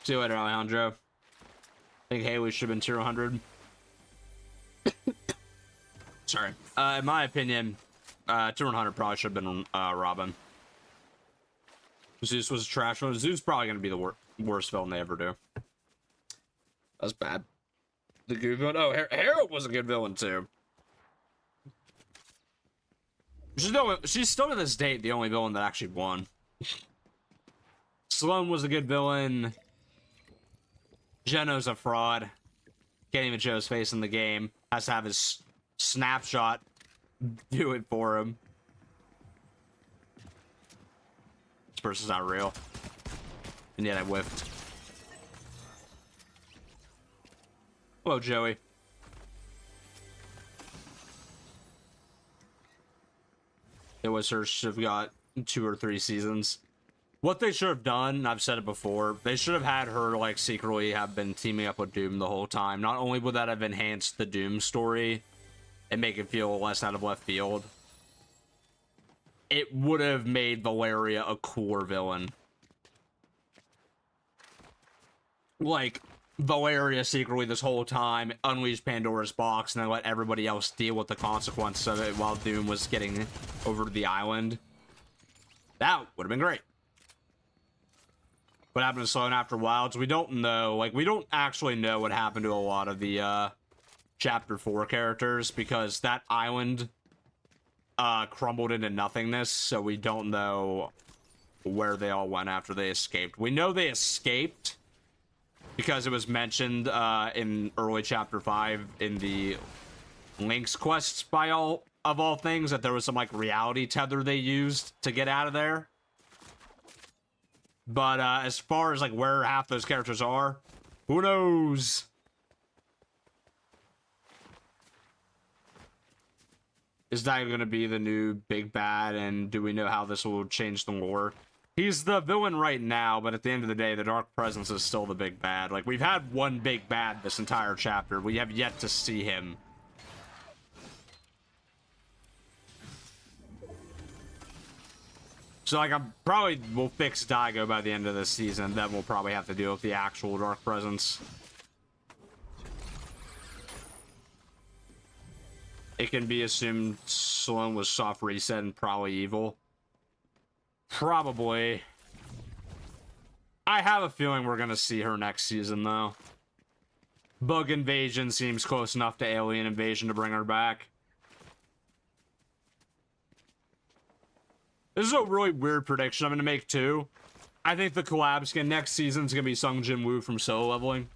See you later, Alejandro. I think Haley should have been tier 100. Sorry. In my opinion, tier 100 probably should have been Robin. Zeus was a trash one. Zeus is probably going to be the worst villain they ever do. That's bad. The good villain. Oh, Harold was a good villain too. She's still to this date the only villain that actually won. Sloan was a good villain. Geno's a fraud. Can't even show his face in the game. Has to have his snapshot do it for him. This person's not real. And yet I whiffed. Hello, Joey. It was her should have got 2 or 3 seasons. What they should have done, and I've said it before, they should have had her, like, secretly have been teaming up with Doom the whole time. Not only would that have enhanced the Doom story and make it feel less out of left field, it would have made Valeria a cooler villain. Like, Valeria secretly this whole time unleashed Pandora's box and then let everybody else deal with the consequences of it while Doom was getting over to the island. That would have been great. What happened to Sloan after Wilds, we don't know. Like, we don't actually know what happened to a lot of the Chapter 4 characters because that island crumbled into nothingness, so we don't know where they all went after they escaped. We know they escaped because it was mentioned in early Chapter 5 in the Link's quests by all things that there was some like reality tether they used to get out of there. But as far as like where half those characters are, who knows? Is that going to be the new big bad? And do we know how this will change the lore? He's the villain right now, but at the end of the day, the Dark Presence is still the big bad. Like, we've had one big bad this entire chapter. We have yet to see him. So, like, we'll fix Daigo by the end of this season. Then we'll probably have to deal with the actual Dark Presence. It can be assumed Sloan was soft reset and probably evil. Probably. I have a feeling we're gonna see her next season, though. Bug Invasion seems close enough to Alien Invasion to bring her back. This is a really weird prediction I'm gonna make too. I think the collab skin next season's gonna be Sung Jin Woo from Solo Leveling.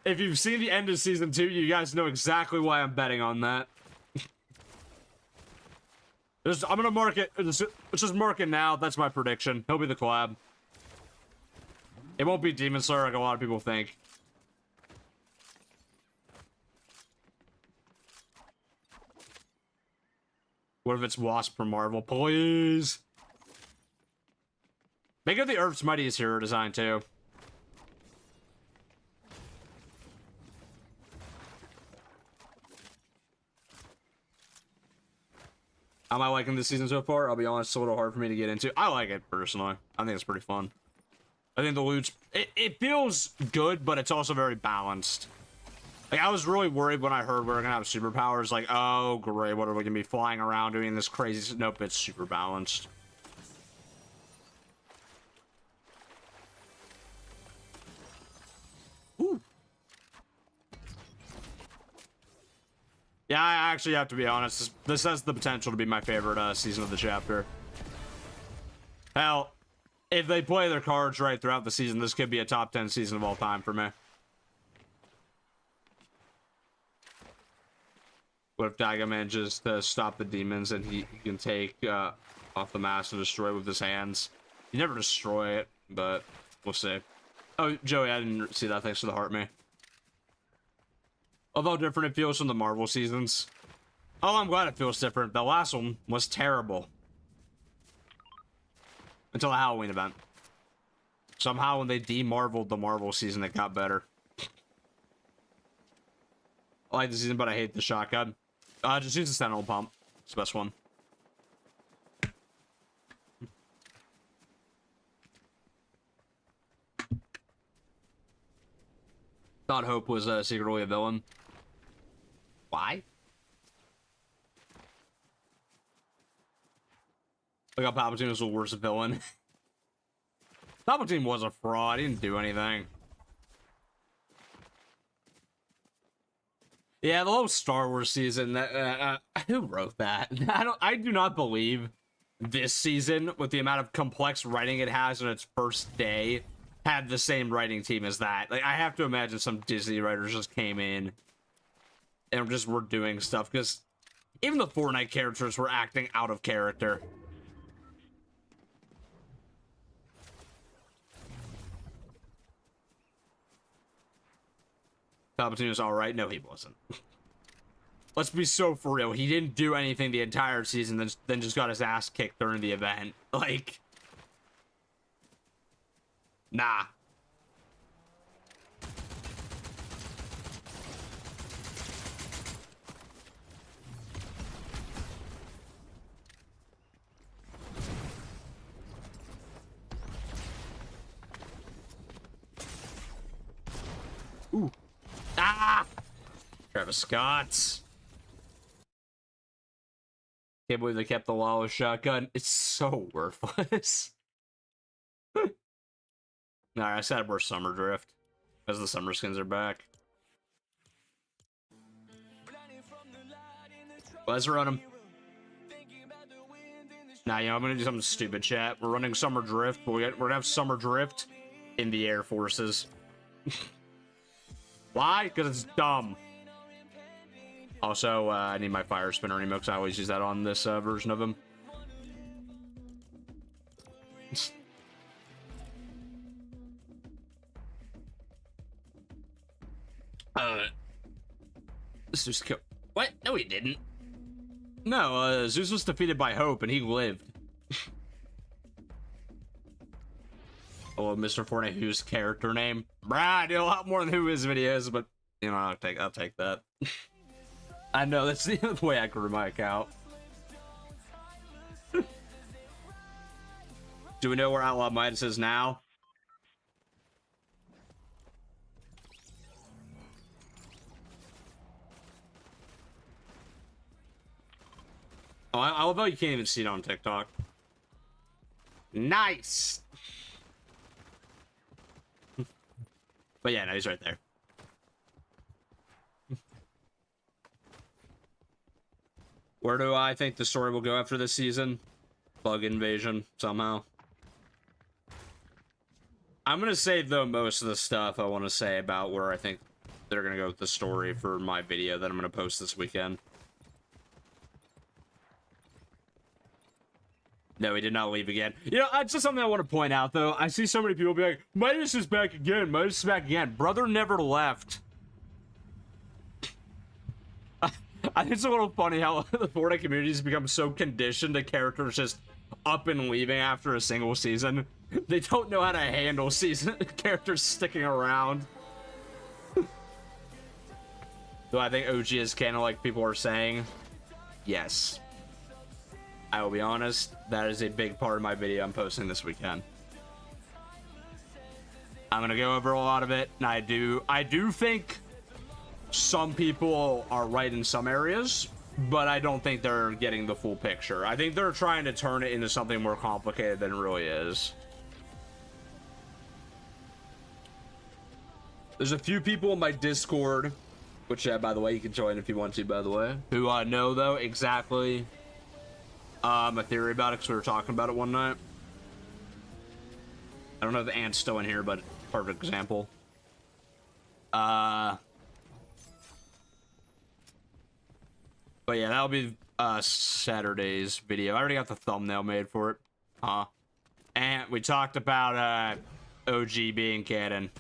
If you've seen the end of season 2, you guys know exactly why I'm betting on that. I'm gonna mark it. Let's just mark it now. That's my prediction. He'll be the collab. It won't be Demon Slayer like a lot of people think. What if it's Wasp from Marvel? Please. Make it the Earth's Mightiest hero design too. Am I liking this season so far? I'll be honest, it's a little hard for me to get into. I like it personally. I think it's pretty fun. I think the loot's... It feels good, but it's also very balanced. Like, I was really worried when I heard we were gonna have superpowers. Like, oh, great, what are we gonna be flying around doing this crazy... Nope, it's super balanced. Ooh. Yeah, I actually have to be honest. This has the potential to be my favorite season of the chapter. Hell, if they play their cards right throughout the season, this could be a top 10 season of all time for me. What if Daiga manages to stop the demons and he can take off the mask and destroy it with his hands? You never destroy it, but we'll see. Oh, Joey, I didn't see that. Thanks for the heart, me. Love how different it feels from the Marvel seasons. Oh, I'm glad it feels different. The last one was terrible. Until the Halloween event. Somehow when they de-Marveled the Marvel season, it got better. I like the season, but I hate the shotgun. Just use the Sentinel Pump. It's the best one. Thought Hope was secretly a villain. Why? Look how Palpatine was the worst villain. Palpatine was a fraud. He didn't do anything. Yeah, the whole Star Wars season. Who wrote that? I do not believe this season, with the amount of complex writing it has on its first day, had the same writing team as that. Like, I have to imagine some Disney writers just came in and just were doing stuff, because even the Fortnite characters were acting out of character. Palpatine was alright. No, he wasn't. Let's be so for real. He didn't do anything the entire season, then just got his ass kicked during the event. Like, nah. Ooh. Ah! Travis Scott. Can't believe they kept the lawless shotgun. It's so worthless. Alright, I said we're Summer Drift. Because the summer skins are back. Let's run them. Nah, you know, I'm gonna do something stupid, chat. We're running Summer Drift, but we're gonna have Summer Drift in the Air Forces. Why? Because it's dumb. Also, I need my fire spinner emote, because I always use that on this version of him. Zeus killed. What? No, he didn't. No, Zeus was defeated by Hope, and he lived. Oh, Mr. Fortnite, whose character name? Bruh, I do a lot more than who his videos, but you know, I'll take that. I know that's the way I grew my account. Do we know where Outlaw Midas is now? Oh, I love how you can't even see it on TikTok. Nice! But yeah, no, he's right there. Where do I think the story will go after this season? Bug invasion, somehow. I'm gonna save, though, most of the stuff I want to say about where I think they're gonna go with the story for my video that I'm gonna post this weekend. No, he did not leave again. You know, it's just something I want to point out, though. I see so many people be like, Midas is back again, Midas is back again. Brother never left. I think it's a little funny how the Fortnite community has become so conditioned to characters just up and leaving after a single season. They don't know how to handle season characters sticking around. Do I think OG is canon like people are saying? Yes. I will be honest, that is a big part of my video I'm posting this weekend. I'm gonna go over a lot of it, and I do think some people are right in some areas, but I don't think they're getting the full picture. I think they're trying to turn it into something more complicated than it really is. There's a few people in my Discord, which, by the way, you can join if you want to, by the way, who know, though, exactly my theory about it, because we were talking about it one night. I don't know if the Ant's still in here, but perfect example. But yeah, that'll be Saturday's video. I already got the thumbnail made for it. And we talked about OG being canon.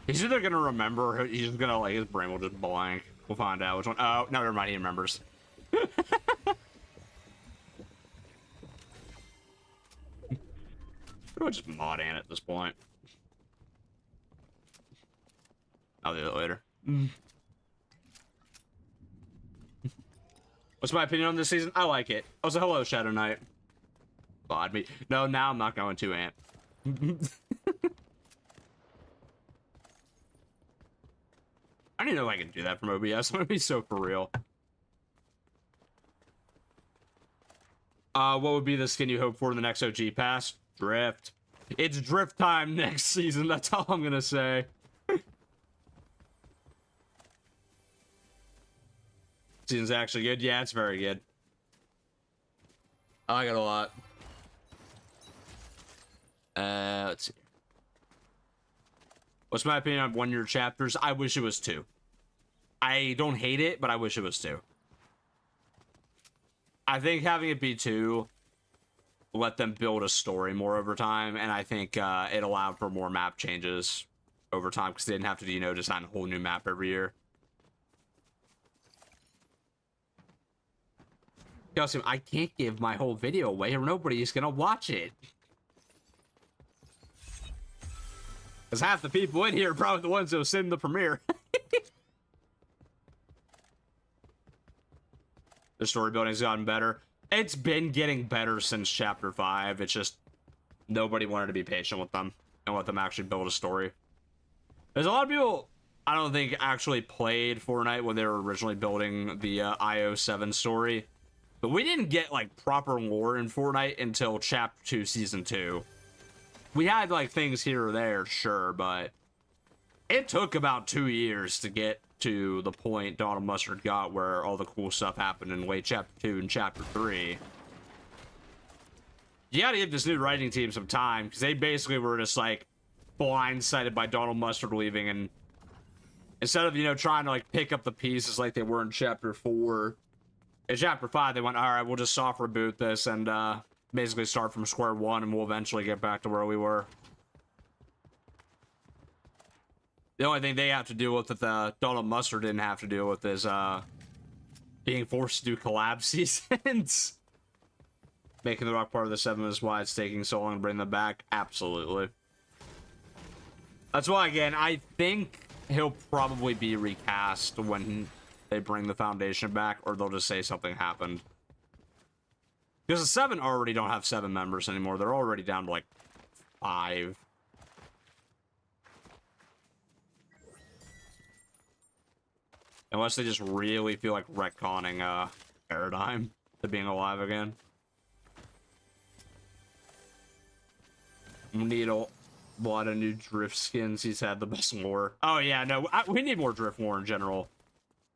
He's either gonna remember, or he's just gonna, like, his brain will just blank. We'll find out which one. Oh, no, never mind, he remembers. I'll just mod Ant at this point. I'll do that later. What's my opinion on this season? I like it. Also, hello, Shadow Knight. Bod me. No, now I'm not going to, Ant. I don't even know if I can do that from OBS. I'm gonna be so for real. What would be the skin you hope for in the next OG pass? Drift. It's drift time next season. That's all I'm gonna say. Season's actually good. Yeah, it's very good. I like it a lot. Let's see. What's my opinion on 1 year chapters? I wish it was 2. I don't hate it, but I wish it was 2. I think having it be 2 let them build a story more over time, and I think it allowed for more map changes over time because they didn't have to, you know, design a whole new map every year. Calcium, I can't give my whole video away or nobody's gonna watch it. Because half the people in here are probably the ones who'll send the premiere. The story building's gotten better. It's been getting better since Chapter 5. It's just nobody wanted to be patient with them and let them actually build a story. There's a lot of people, I don't think, actually played Fortnite when they were originally building the IO7 story. But we didn't get, like, proper lore in Fortnite until Chapter 2, Season 2. We had, like, things here or there, sure, but it took about 2 years to get to the point Donald Mustard got where all the cool stuff happened in late Chapter 2 and Chapter 3. You gotta give this new writing team some time, because they basically were just, like, blindsided by Donald Mustard leaving, and instead of, you know, trying to, like, pick up the pieces like they were in Chapter 4, in Chapter 5, they went, alright, we'll just soft reboot this, and, basically start from square one, and we'll eventually get back to where we were. The only thing they have to deal with that Donald Mustard didn't have to deal with is being forced to do collab seasons. Making the rock part of the 7 is why it's taking so long to bring them back. Absolutely. That's why, again, I think he'll probably be recast when they bring the Foundation back, or they'll just say something happened. Because the 7 already don't have 7 members anymore. They're already down to, like, 5. Unless they just really feel like retconning Paradigm to being alive again. We need a lot of new drift skins. He's had the best lore. Oh yeah, no, we need more drift lore in general.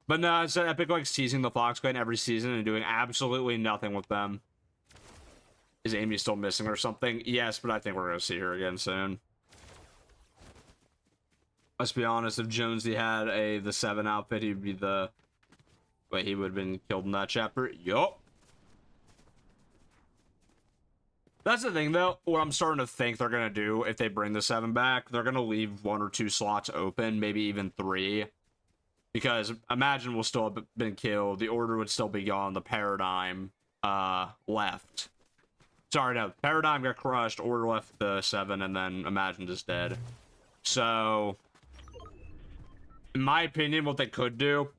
But no, it's Epic likes teasing the Fox Clan every season and doing absolutely nothing with them. Is Amy still missing or something? Yes, but I think we're gonna see her again soon. Let's be honest, if Jonesy had the 7 outfit, he'd be the... Wait, he would have been killed in that chapter? Yup. That's the thing, though. What I'm starting to think they're gonna do if they bring the 7 back, they're gonna leave 1 or 2 slots open, maybe even 3. Because imagine we'll still have been killed, the Order would still be gone, the Paradigm left. Sorry, no, Paradigm got crushed, Order left the 7, and then Imagine is dead. So, in my opinion, what they could do,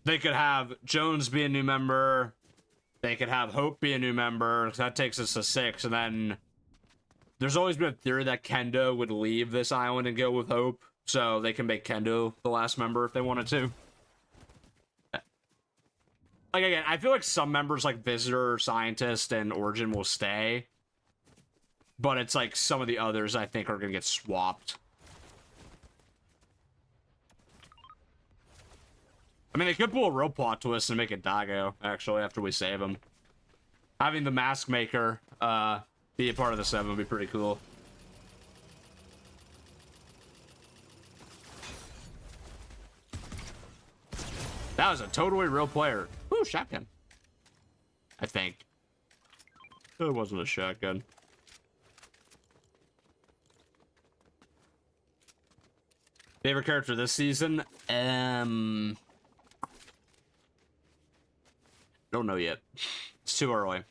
they could have Jones be a new member, they could have Hope be a new member, that takes us to 6, and then there's always been a theory that Kendo would leave this island and go with Hope, so they can make Kendo the last member if they wanted to. Like, again, I feel like some members like Visitor, Scientist, and Origin will stay, but it's like some of the others I think are gonna get swapped. I mean, they could pull a real plot twist and make it Dago, actually, after we save him. Having the Mask Maker be a part of the 7 would be pretty cool. That was a totally real player. Ooh, shotgun. I think. It wasn't a shotgun. Favorite character this season? Don't know yet. It's too early.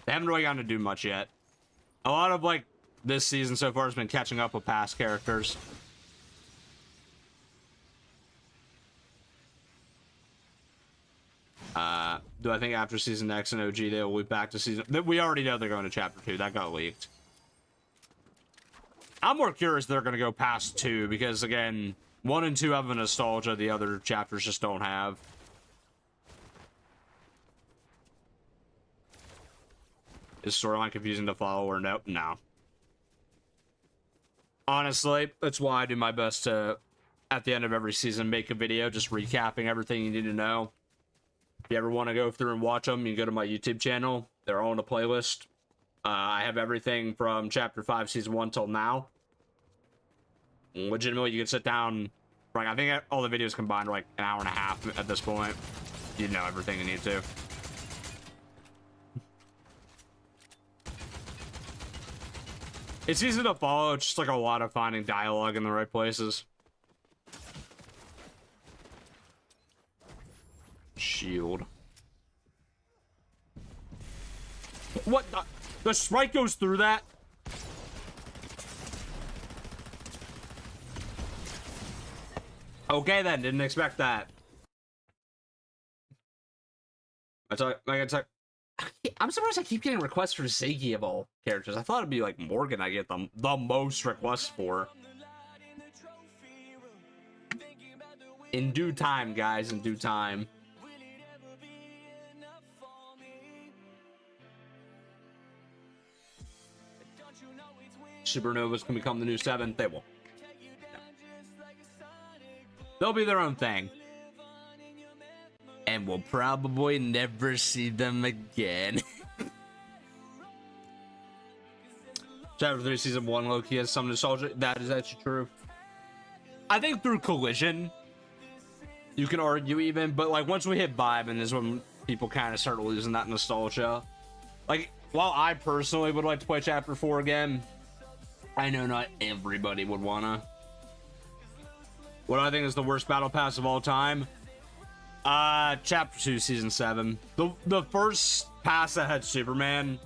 They haven't really gotten to do much yet. A lot of, like, this season so far has been catching up with past characters. Do I think after Season X and OG they'll be back to Season... We already know they're going to Chapter 2. That got leaked. I'm more curious they're going to go past 2, because, again, 1 and 2 have a nostalgia the other chapters just don't have. Is storyline confusing to follow or no? No. Honestly, that's why I do my best to, at the end of every season, make a video just recapping everything you need to know. If you ever want to go through and watch them, you can go to my YouTube channel. They're all in a playlist. I have everything from Chapter 5, Season 1 till now. Legitimately, you can sit down. Like, I think all the videos combined are like an hour and a half at this point. You know everything you need to. It's easy to follow. It's just like a lot of finding dialogue in the right places. Shield. What? The sprite goes through that? Okay then, didn't expect that. I'm surprised I keep getting requests for Ziggy of all characters. I thought it'd be like Morgan I get the most requests for. In due time, guys, in due time. Supernovas can become the new 7. They will. They'll be their own thing. And we'll probably never see them again. Chapter 3, Season 1, Loki has some nostalgia. That is actually true. I think through Collision, you can argue even, but like once we hit Vibin is when people kind of start losing that nostalgia. Like, while I personally would like to play Chapter 4 again, I know not everybody would wanna. What I think is the worst battle pass of all time? Chapter 2, Season 7. The first pass that had Superman.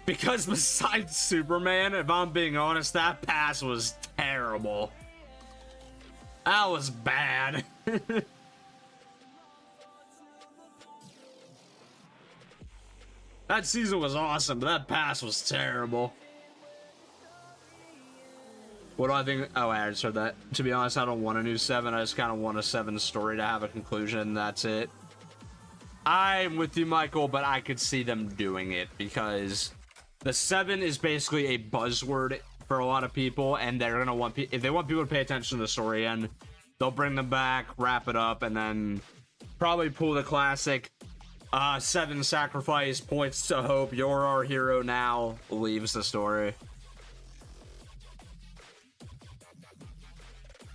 Because besides Superman, if I'm being honest, that pass was terrible. That was bad. That season was awesome, but that pass was terrible. What do I think? Oh, I already said that. To be honest, I don't want a new 7. I just kind of want a 7 story to have a conclusion, and that's it. I'm with you, Michael, but I could see them doing it because The 7 is basically a buzzword for a lot of people, and they're gonna want if they want people to pay attention to the story, and they'll bring them back, wrap it up, and then probably pull the classic 7 sacrifice points to hope, you're our hero now, leaves the story.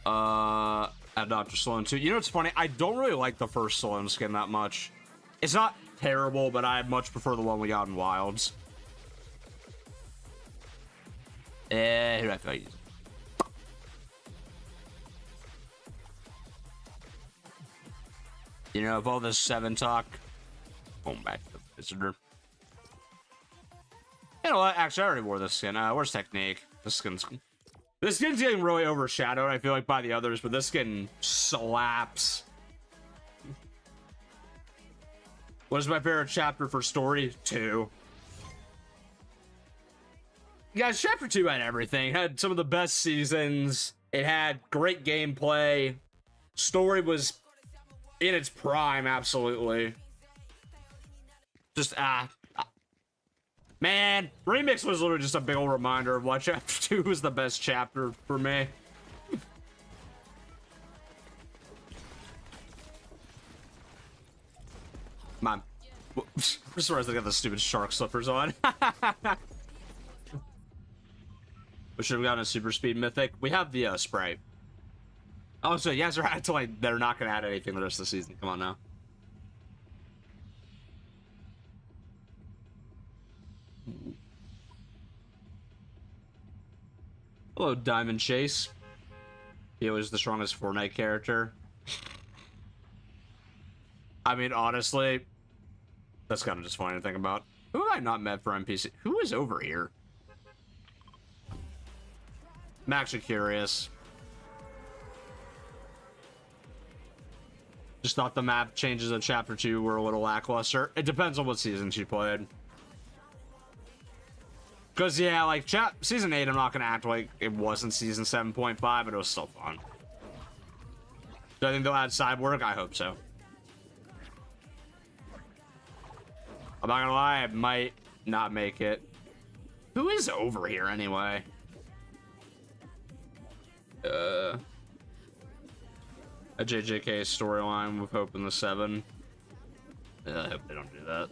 At Dr. Sloan too. You know what's funny? I don't really like the first Sloan skin that much. It's not terrible, but I much prefer the one we got in Wilds. Who do I feel like using? You know, of all this 7 talk, going back to the visitor. You know what? Actually, I already wore this skin. Where's Technique? This skin's getting really overshadowed, I feel like, by the others, but this skin slaps. What is my favorite chapter for story? 2. Guys, chapter 2 had everything. It had some of the best seasons. It had great gameplay. Story was in its prime, absolutely. Just, man, Remix was literally just a big old reminder of why chapter 2 was the best chapter for me. Man, I'm surprised I got the stupid shark slippers on. We should have gotten a super speed mythic. We have the spray. Oh, so you guys are acting like they're not gonna add anything the rest of the season. Come on now. Hello, Diamond Chase. He was the strongest Fortnite character. I mean, honestly, that's kind of just funny to think about. Who have I not met for NPC? Who is over here? I'm actually curious. Just thought the map changes of chapter 2 were a little lackluster. It depends on what season she played. Because, yeah, like, season 8, I'm not going to act like it wasn't season 7.5, but it was still fun. Do I think they'll add side work? I hope so. I'm not gonna lie, I might not make it. Who is over here anyway? A JJK storyline with Hope in the 7. I hope they don't do that.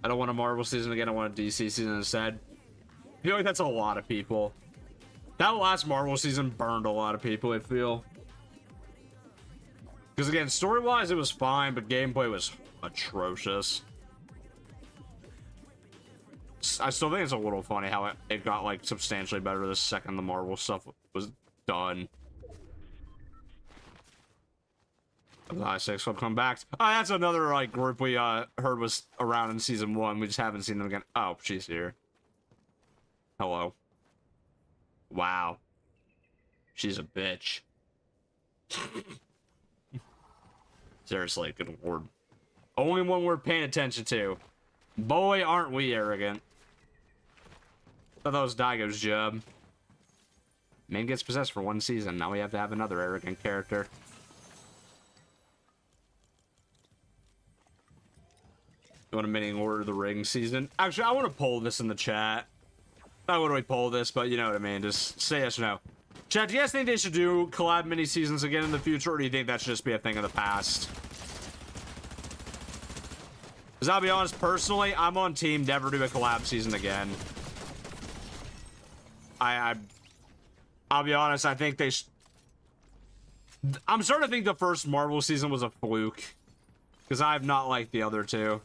I don't want a Marvel season again, I want a DC season instead. I feel like that's a lot of people. That last Marvel season burned a lot of people, I feel. Because again, story-wise it was fine, but gameplay was atrocious. I still think it's a little funny how it got like substantially better the second the Marvel stuff was done. The 6 will come back. Oh, that's another like group we heard was around in season 1. We just haven't seen them again. Oh, she's here. Hello. Wow. She's a bitch. Seriously, good word. Only one we're paying attention to. Boy, aren't we arrogant. I thought that was Daigo's job. Man gets possessed for 1 season. Now we have to have another arrogant character. You want a mini Lord of the Rings season? Actually, I want to poll this in the chat. Not when we poll this, but you know what I mean. Just say yes or no. Chat, do you guys think they should do collab mini seasons again in the future, or do you think that should just be a thing of the past? Because I'll be honest, personally, I'm on team never do a collab season again. I'll be honest, I think they I'm starting to think the first Marvel season was a fluke. Because I have not liked the other 2.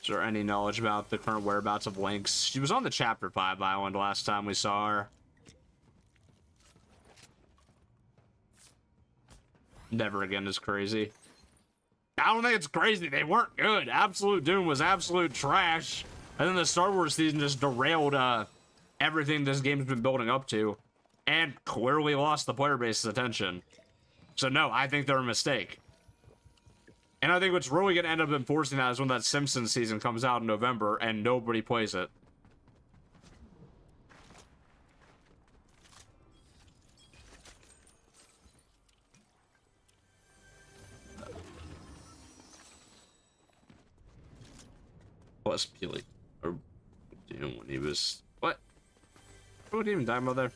Is there any knowledge about the current whereabouts of Lynx? She was on the Chapter 5 island last time we saw her. Never again is crazy. I don't think it's crazy. They weren't good. Absolute Doom was absolute trash. And then the Star Wars season just derailed everything this game's been building up to. And clearly lost the player base's attention. So no, I think they're a mistake. And I think what's really going to end up enforcing that is when that Simpsons season comes out in November and nobody plays it. Plus Peely. Or Doom when he was... What? What even talking about there?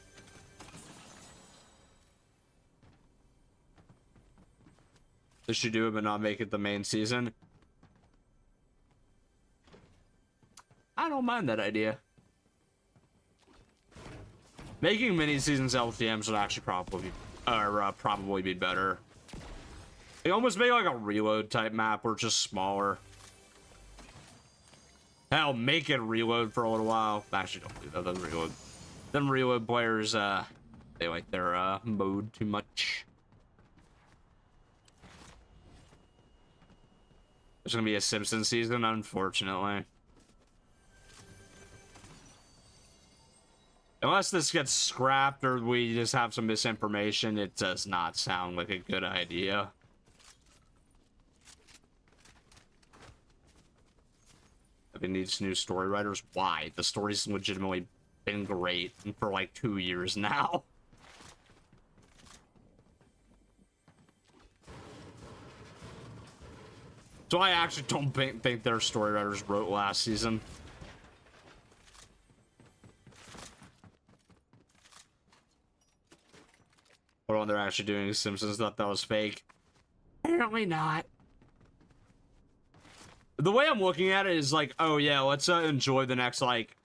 They should do it but not make it the main season. I don't mind that idea. Making mini seasons LTMs would actually probably be better. They almost make like a reload type map or just smaller. Hell, make it reload for a little while. Actually, don't do that. Them reload. Them reload players, they like their mode too much. There's gonna be a Simpsons season, unfortunately. Unless this gets scrapped or we just have some misinformation, it does not sound like a good idea. If it needs new story writers, why? The story's legitimately been great for like 2 years now. So I actually don't think their story writers wrote last season. Hold on, they're actually doing Simpsons. Thought that was fake. Apparently not. The way I'm looking at it is like, oh yeah, let's enjoy the next like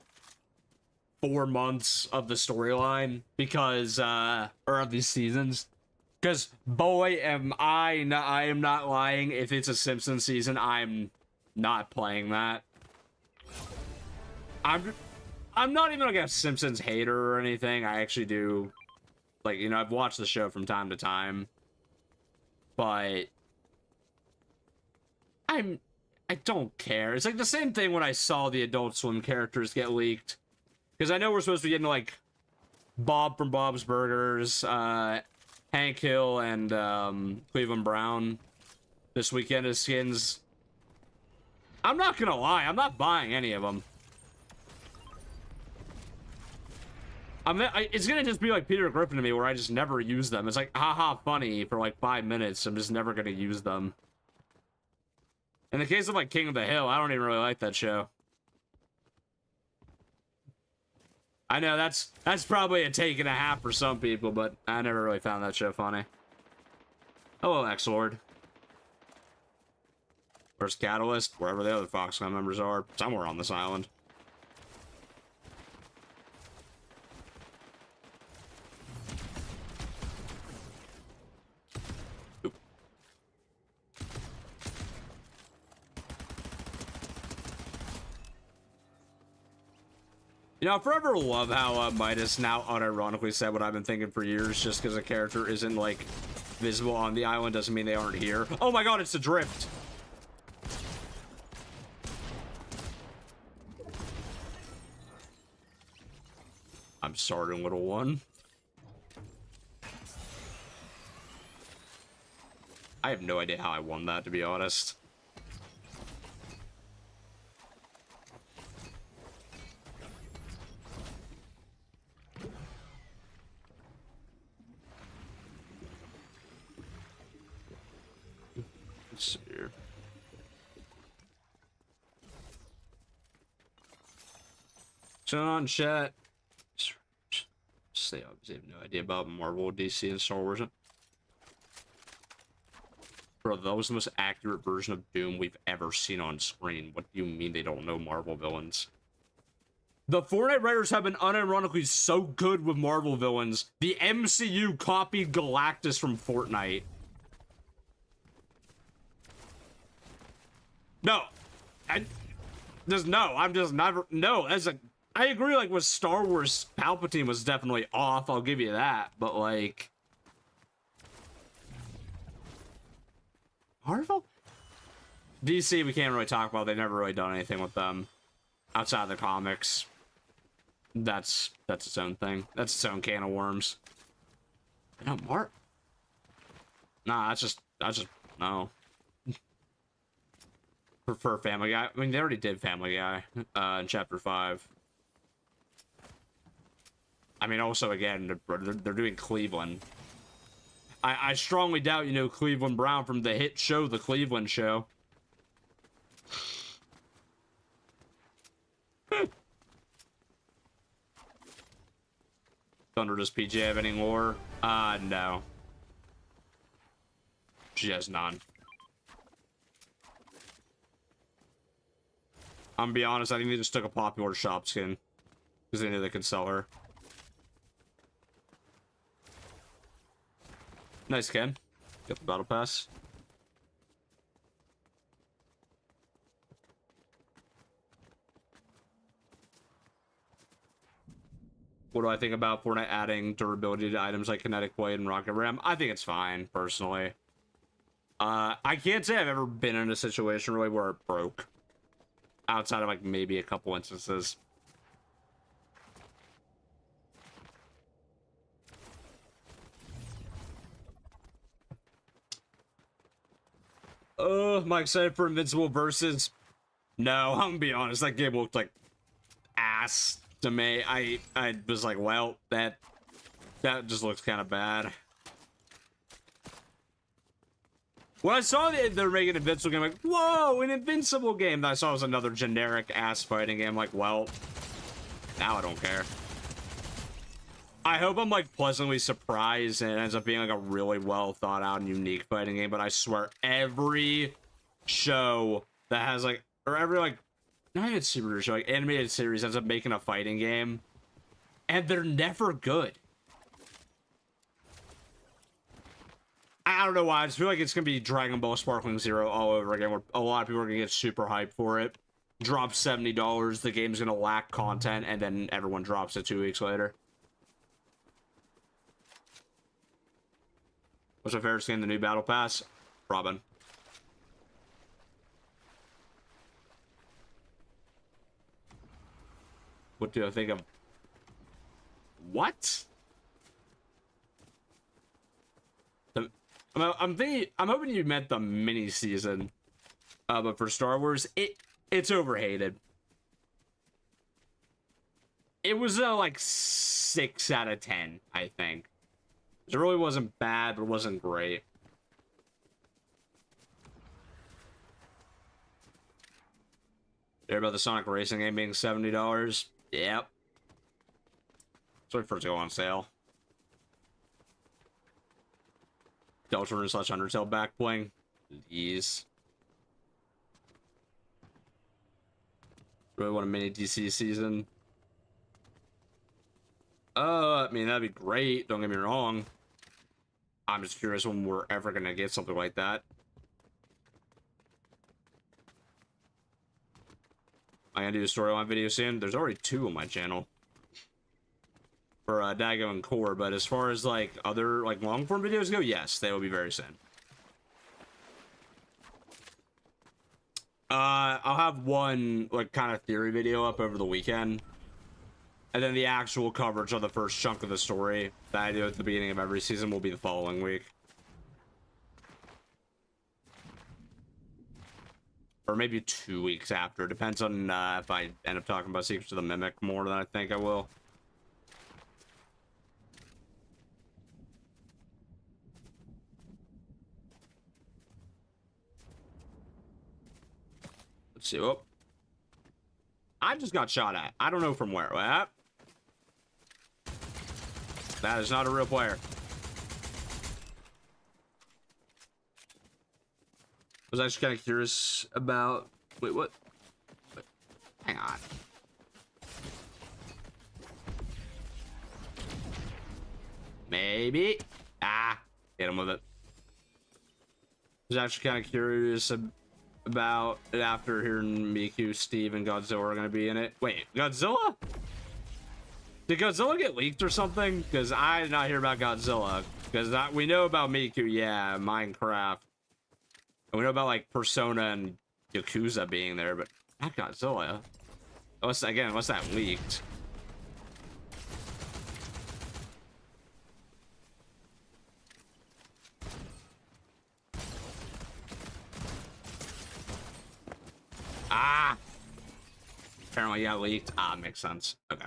4 months of the storyline because or of these seasons. Because boy, I am not lying. If it's a Simpsons season, I'm not playing that. I'm not even like a Simpsons hater or anything. I actually do, like, you know, I've watched the show from time to time, but I don't care. It's like the same thing when I saw the Adult Swim characters get leaked, because I know we're supposed to be getting like Bob from Bob's Burgers, Hank Hill, and Cleveland Brown this weekend as skins. I'm not gonna lie, I'm not buying any of them. It's gonna just be like Peter Griffin to me, where I just never use them. It's like, haha, funny for like 5 minutes. I'm just never gonna use them. In the case of like King of the Hill, I don't even really like that show. I know that's probably a take and a half for some people, but I never really found that show funny. Hello, X-Lord. Where's Catalyst? Wherever the other Foxconn members are. Somewhere on this island. Oop. You know, I forever love how Midas now unironically said what I've been thinking for years. Just because a character isn't, like, visible on the island doesn't mean they aren't here. Oh my god, it's a drift! I'm sorry, little one. I have no idea how I won that, to be honest. Let's see here. John, chat. Say, obviously, have no idea about Marvel, DC, and Star Wars. Bro, that was the most accurate version of Doom we've ever seen on screen. What do you mean they don't know Marvel villains? The Fortnite writers have been unironically so good with Marvel villains. The MCU copied Galactus from Fortnite. No. I'm just never... No, I agree, like, with Star Wars, Palpatine was definitely off, I'll give you that, but, like... Marvel? DC, we can't really talk about. They've never really done anything with them. Outside of the comics. That's its own thing. That's its own can of worms. No, Mark? Nah, that's just, no. Prefer Family Guy. I mean, they already did Family Guy, in Chapter 5. I mean, also, again, they're doing Cleveland. I strongly doubt you know Cleveland Brown from the hit show, The Cleveland Show. Thunder does PJ have any lore? No. She has none. I'm gonna be honest, I think they just took a popular shop skin. Because they knew they could sell her. Nice skin. Get the battle pass. What do I think about Fortnite adding durability to items like kinetic blade and rocket ram? I think it's fine, personally. I can't say I've ever been in a situation really where it broke. Outside of like maybe a couple instances. Am I excited for Invincible Versus? No, I'm gonna be honest, that game looked like ass to me. I was like, well, that just looks kind of bad. When I saw that they're making an Invincible game, I'm like, whoa, an Invincible game. That I saw was another generic ass fighting game. I'm like, well, now I don't care. I hope I'm like pleasantly surprised and it ends up being like a really well thought out and unique fighting game. But I swear, every show that has like, or every like, not even super show, like animated series ends up making a fighting game, and they're never good. I don't know why. I just feel like it's gonna be Dragon Ball Sparkling Zero all over again, where a lot of people are gonna get super hyped for it. Drop $70, the game's gonna lack content, and then everyone drops it 2 weeks later. What's my favorite skin in the new Battle Pass? Robin. What do I think of? What? I'm hoping you meant the mini season. But for Star Wars, it's overhated. It was like 6 out of 10, I think. It really wasn't bad, but it wasn't great. You hear about the Sonic Racing game being $70? Yep. It's wait for it to go on sale. Deltarune / Undertale back bling. Please. Really want a mini DC season. I mean, that'd be great. Don't get me wrong. I'm just curious when we're ever gonna get something like that. I'm gonna do a storyline video soon. There's already 2 on my channel. For Dago and Core, but as far as like other like long form videos go, yes, they will be very soon. I'll have one like kind of theory video up over the weekend, and then the actual coverage of the first chunk of the story that I do at the beginning of every season will be the following week, or maybe 2 weeks after. Depends on if I end up talking about Secrets of the Mimic more than I think I will. Let's see. Oh, I just got shot at. I don't know from where. What? That is not a real player. I was actually kind of curious about. Wait, what? Wait, hang on. Maybe. Ah, hit him with it. I was actually kind of curious about it after hearing Miku, Steve, and Godzilla are going to be in it. Wait, Godzilla? Did Godzilla get leaked or something? Because I did not hear about Godzilla. Because we know about Miku, yeah, Minecraft. And we know about, like, Persona and Yakuza being there, but not Godzilla. Unless that leaked. Ah! Apparently, yeah, leaked. Ah, makes sense. Okay.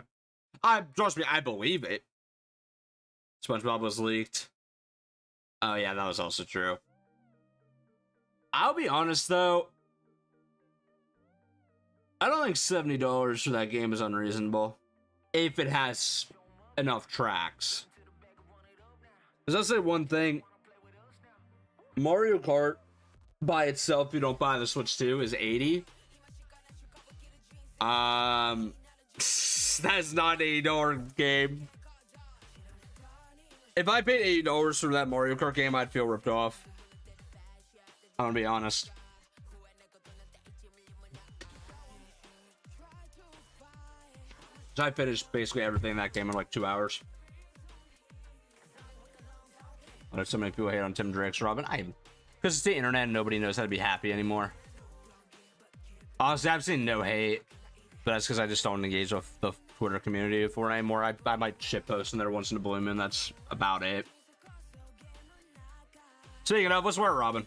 Trust me, I believe it. SpongeBob was leaked. Oh, yeah, that was also true. I'll be honest, though. I don't think $70 for that game is unreasonable. If it has enough tracks. Does that say one thing? Mario Kart by itself, if you don't buy the Switch 2, is $80. That's not an $80 game. If I paid $80 for that Mario Kart game, I'd feel ripped off. I'm gonna be honest. So I finished basically everything in that game in like 2 hours. I know so many people hate on Tim Drake's Robin. Because it's the internet and nobody knows how to be happy anymore. Honestly, I've seen no hate. But that's because I just don't engage with the Twitter community for it anymore. I might shitpost in there once in a blue moon. That's about it. Speaking of, what's where, Robin?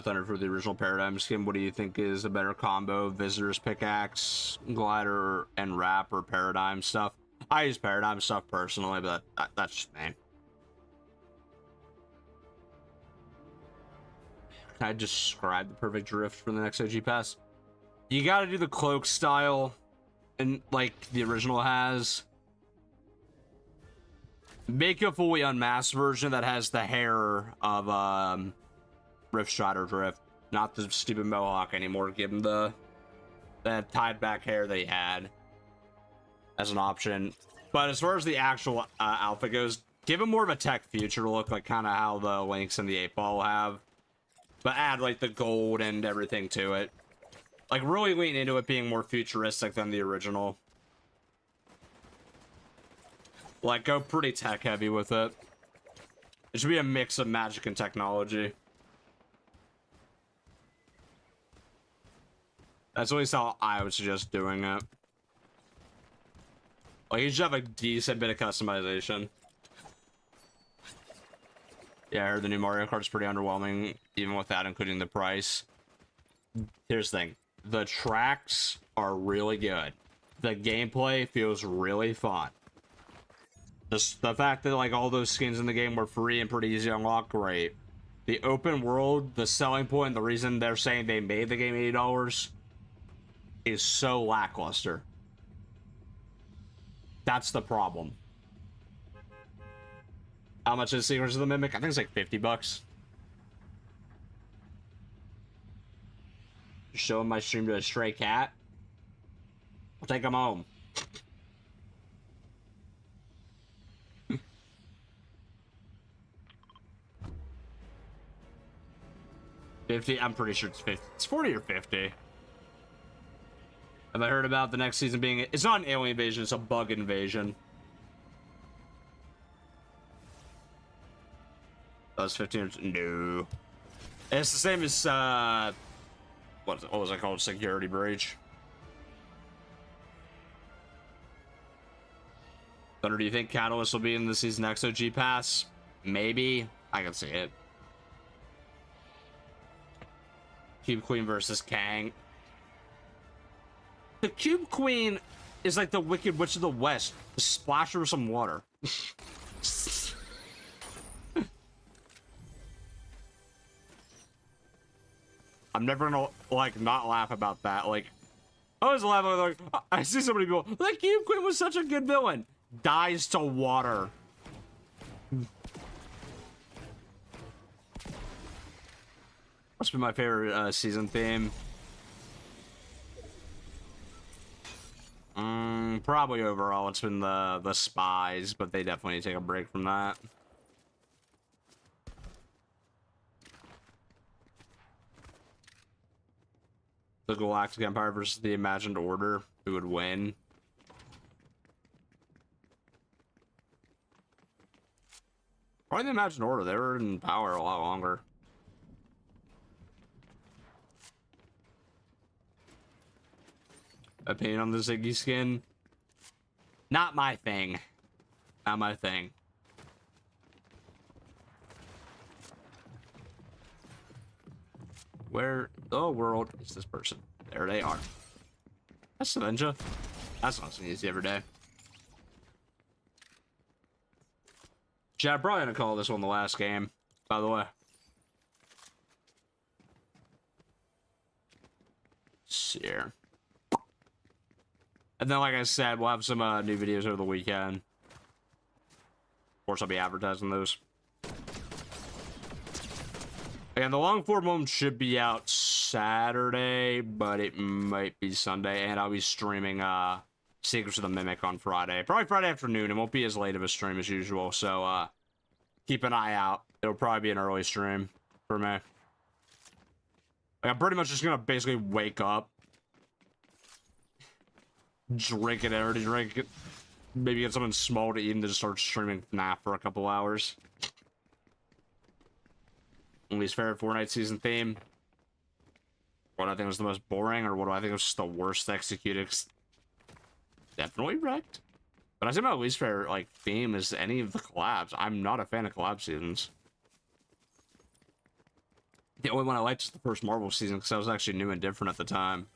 Thunder for the original Paradigm skin. What do you think is a better combo? Visitor's Pickaxe, Glider, and Wrap, or Paradigm stuff? I use Paradigm stuff personally, but that's just me. Can I describe the perfect drift for the next OG pass? You gotta do the cloak style, and like the original has. Make a fully unmasked version that has the hair of Rift Strider drift, not the stupid mohawk anymore. Give him the tied back hair they had as an option. But as far as the actual outfit goes, give him more of a tech future look, like kind of how the Lynx and the 8-Ball have. But add like the gold and everything to it. Like really lean into it being more futuristic than the original. Like go pretty tech heavy with it. It should be a mix of magic and technology. That's at least how I would suggest doing it. Like you should have a decent bit of customization. Yeah, I heard the new Mario Kart's pretty underwhelming, even without including the price. Here's the thing. The tracks are really good. The gameplay feels really fun. The fact that like all those skins in the game were free and pretty easy to unlock, great. The open world, the selling point, the reason they're saying they made the game $80 is so lackluster. That's the problem. How much is Secrets of the Mimic? I think it's like $50. Showing my stream to a stray cat. I'll take him home. $50? I'm pretty sure it's 50. It's 40 or 50. Have I heard about the next season being... It's not an alien invasion, it's a bug invasion. That was 15 or... No. It's the same as, what was it called? Security breach. Thunder, do you think Catalyst will be in the Season X OG Pass? Maybe. I can see it. Cube Queen versus Kang. The Cube Queen is like the Wicked Witch of the West. Splash her with some water. I'm never gonna like not laugh about that. Like, I was laughing like I see so many people. The Cube Queen was such a good villain. Dies to water. What's been my favorite season theme? Probably overall it's been the spies, but they definitely take a break from that. The Galactic Empire versus the Imagined Order. Who would win? Probably the Imagined Order. They were in power a lot longer. Opinion on the Ziggy skin? Not my thing. Not my thing. Where the world is this person? There they are. That's Avenger. That's not something easy every day. Chad, probably gonna call this one the last game, by the way. see here. And then, like I said, we'll have some new videos over the weekend. Of course, I'll be advertising those. Again, the long form one should be out Saturday, but it might be Sunday, and I'll be streaming Secrets of the Mimic on Friday. Probably Friday afternoon. It won't be as late of a stream as usual, so keep an eye out. It'll probably be an early stream for me. Like, I'm pretty much just gonna basically wake up, drink an energy drink, maybe get something small to eat, and just start streaming FNAF for a couple hours. Least favorite Fortnite season theme. What I think was the most boring, or what do I think was just the worst executed? Definitely wrecked. But I think my least favorite like theme is any of the collabs. I'm not a fan of collab seasons. The only one I liked was the first Marvel season because I was actually new and different at the time.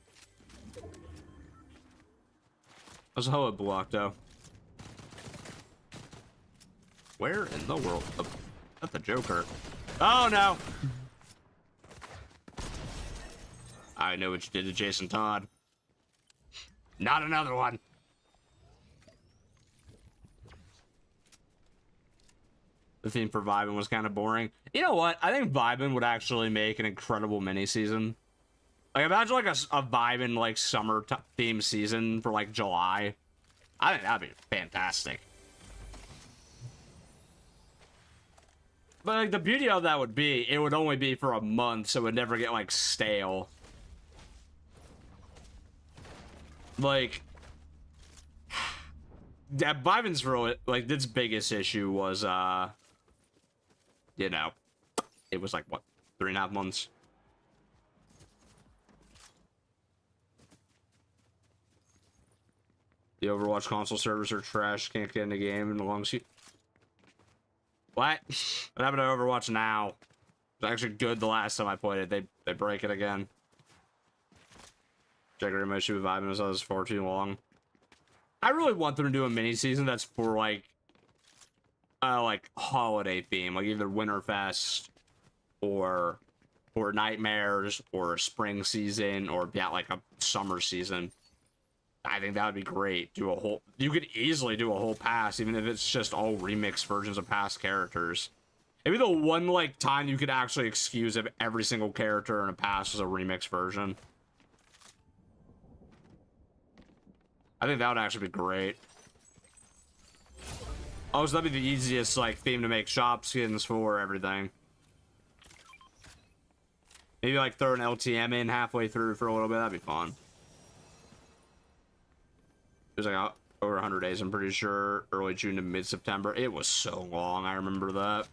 How's the hell block though? Where in the world? Oh, that's the Joker. Oh no! I know what you did to Jason Todd. Not another one. The theme for Vibin was kind of boring. You know what? I think Vibin would actually make an incredible mini season. Like, imagine like a Vibin like summer theme season for like July. I think that'd be fantastic. But like the beauty of that would be, it would only be for a month, so it would never get like stale. Like, that Vibin's really like its biggest issue was you know, it was like what, 3.5 months. The Overwatch console servers are trash. Can't get in the game in the long seat. What? What happened to Overwatch now? It was actually good the last time I played it. They break it again. Checker my issue with Vibin was I was far too long. I really want them to do a mini season that's for like holiday theme, like either Winterfest or Nightmares or spring season or yeah, like a summer season. I think that would be great. Do a whole, you could easily do a whole pass, even if it's just all remixed versions of past characters. Maybe the one like time you could actually excuse if every single character in a pass was a remixed version. I think that would actually be great. Oh, so that'd be the easiest like theme to make shop skins for everything. Maybe like throw an LTM in halfway through for a little bit. That'd be fun. It was like over 100 days, I'm pretty sure. Early June to mid-September. It was so long. I remember that.